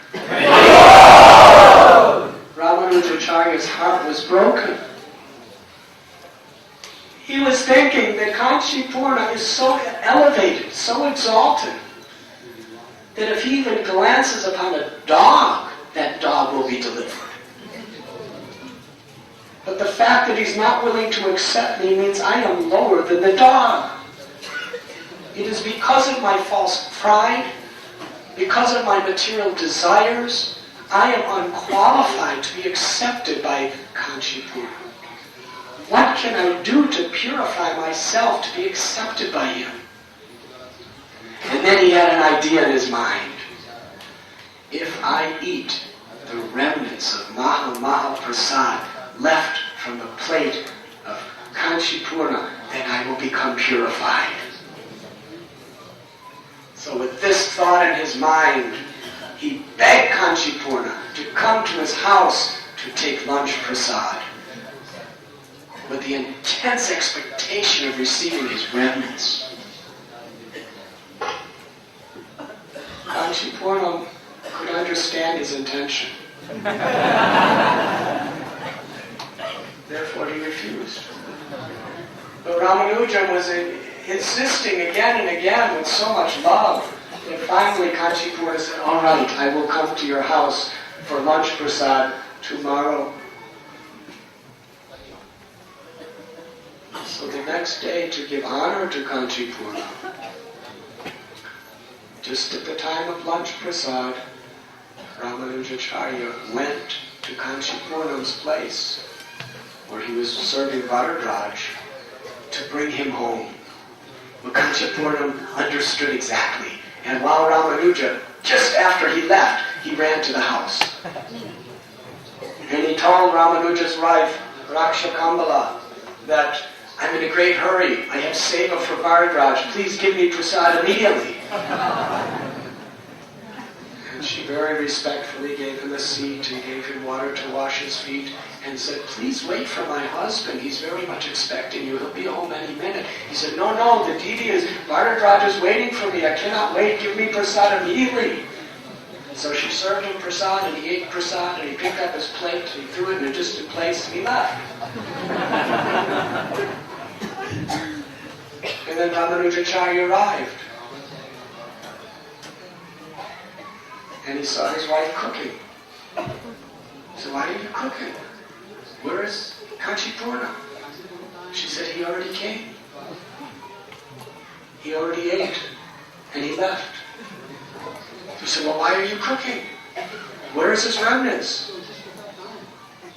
Speaker 1: Ramanujacharya's heart was broken. He was thinking that Kanchipuram is so elevated, so exalted, that if he even glances upon a dog, that dog will be delivered. But the fact that he's not willing to accept me means I am lower than the dog. It is because of my false pride, because of my material desires, I am unqualified to be accepted by Kanchipuram. What can I do to purify myself to be accepted by him? And then he had an idea in his mind. If I eat the remnants of Maha Prasad left from the plate of Kanchipuram, then I will become purified. So with this thought in his mind, he begged Kanchipuram to come to his house to take lunch prasad, with the intense expectation of receiving his remnants. Kanchipuram could understand his intention. Therefore he refused. But Ramanujan was insisting again and again with so much love that finally Kanchipuram said, all right, I will come to your house for lunch prasad tomorrow. So the next day, to give honor to Kanchipuram, just at the time of lunch prasad, Ramanujacharya went to Kanchipuram's place, where he was serving Varadaraj to bring him home. But Kanchipuram understood exactly. And while Ramanuja, just after he left, he ran to the house. And he told Ramanuja's wife, Rakshakambala, that I'm in a great hurry. I have seva for Varadaraj. Please give me prasad immediately. And she very respectfully gave him a seat and gave him water to wash his feet and said, please wait for my husband. He's very much expecting you. He'll be home any minute. He said, no, the deity is, Varadaraj is waiting for me. I cannot wait. Give me prasad immediately. So she served him prasad, and he ate prasad, and he picked up his plate, and he threw it in a distant place, and he left. And then Ramanujacharya arrived. And he saw his wife cooking. He said, why are you cooking? Where is Kanchipuram? She said, he already came. He already ate, and he left. He said, well, why are you cooking? Where is his remnants?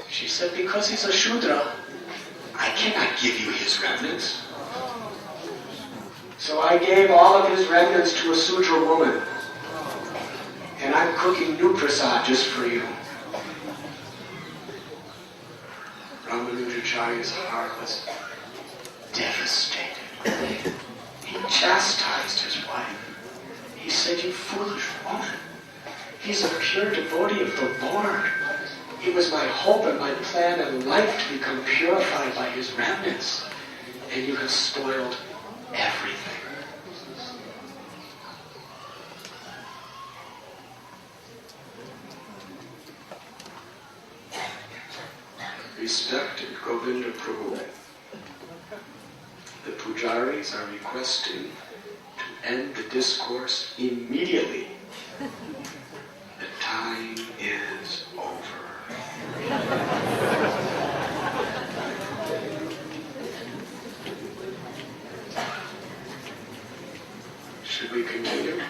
Speaker 1: She said, because he's a Shudra, I cannot give you his remnants. So I gave all of his remnants to a Sudra woman. And I'm cooking new prasad just for you. Ramanujacharya's heart was devastated. He chastised his wife. He said, you foolish woman. He's a pure devotee of the Lord. It was my hope and my plan in life to become purified by his remnants. And you have spoiled everything. Respected Govinda Prabhu, the pujaris are requesting to end the discourse immediately. The time is over. Should we continue?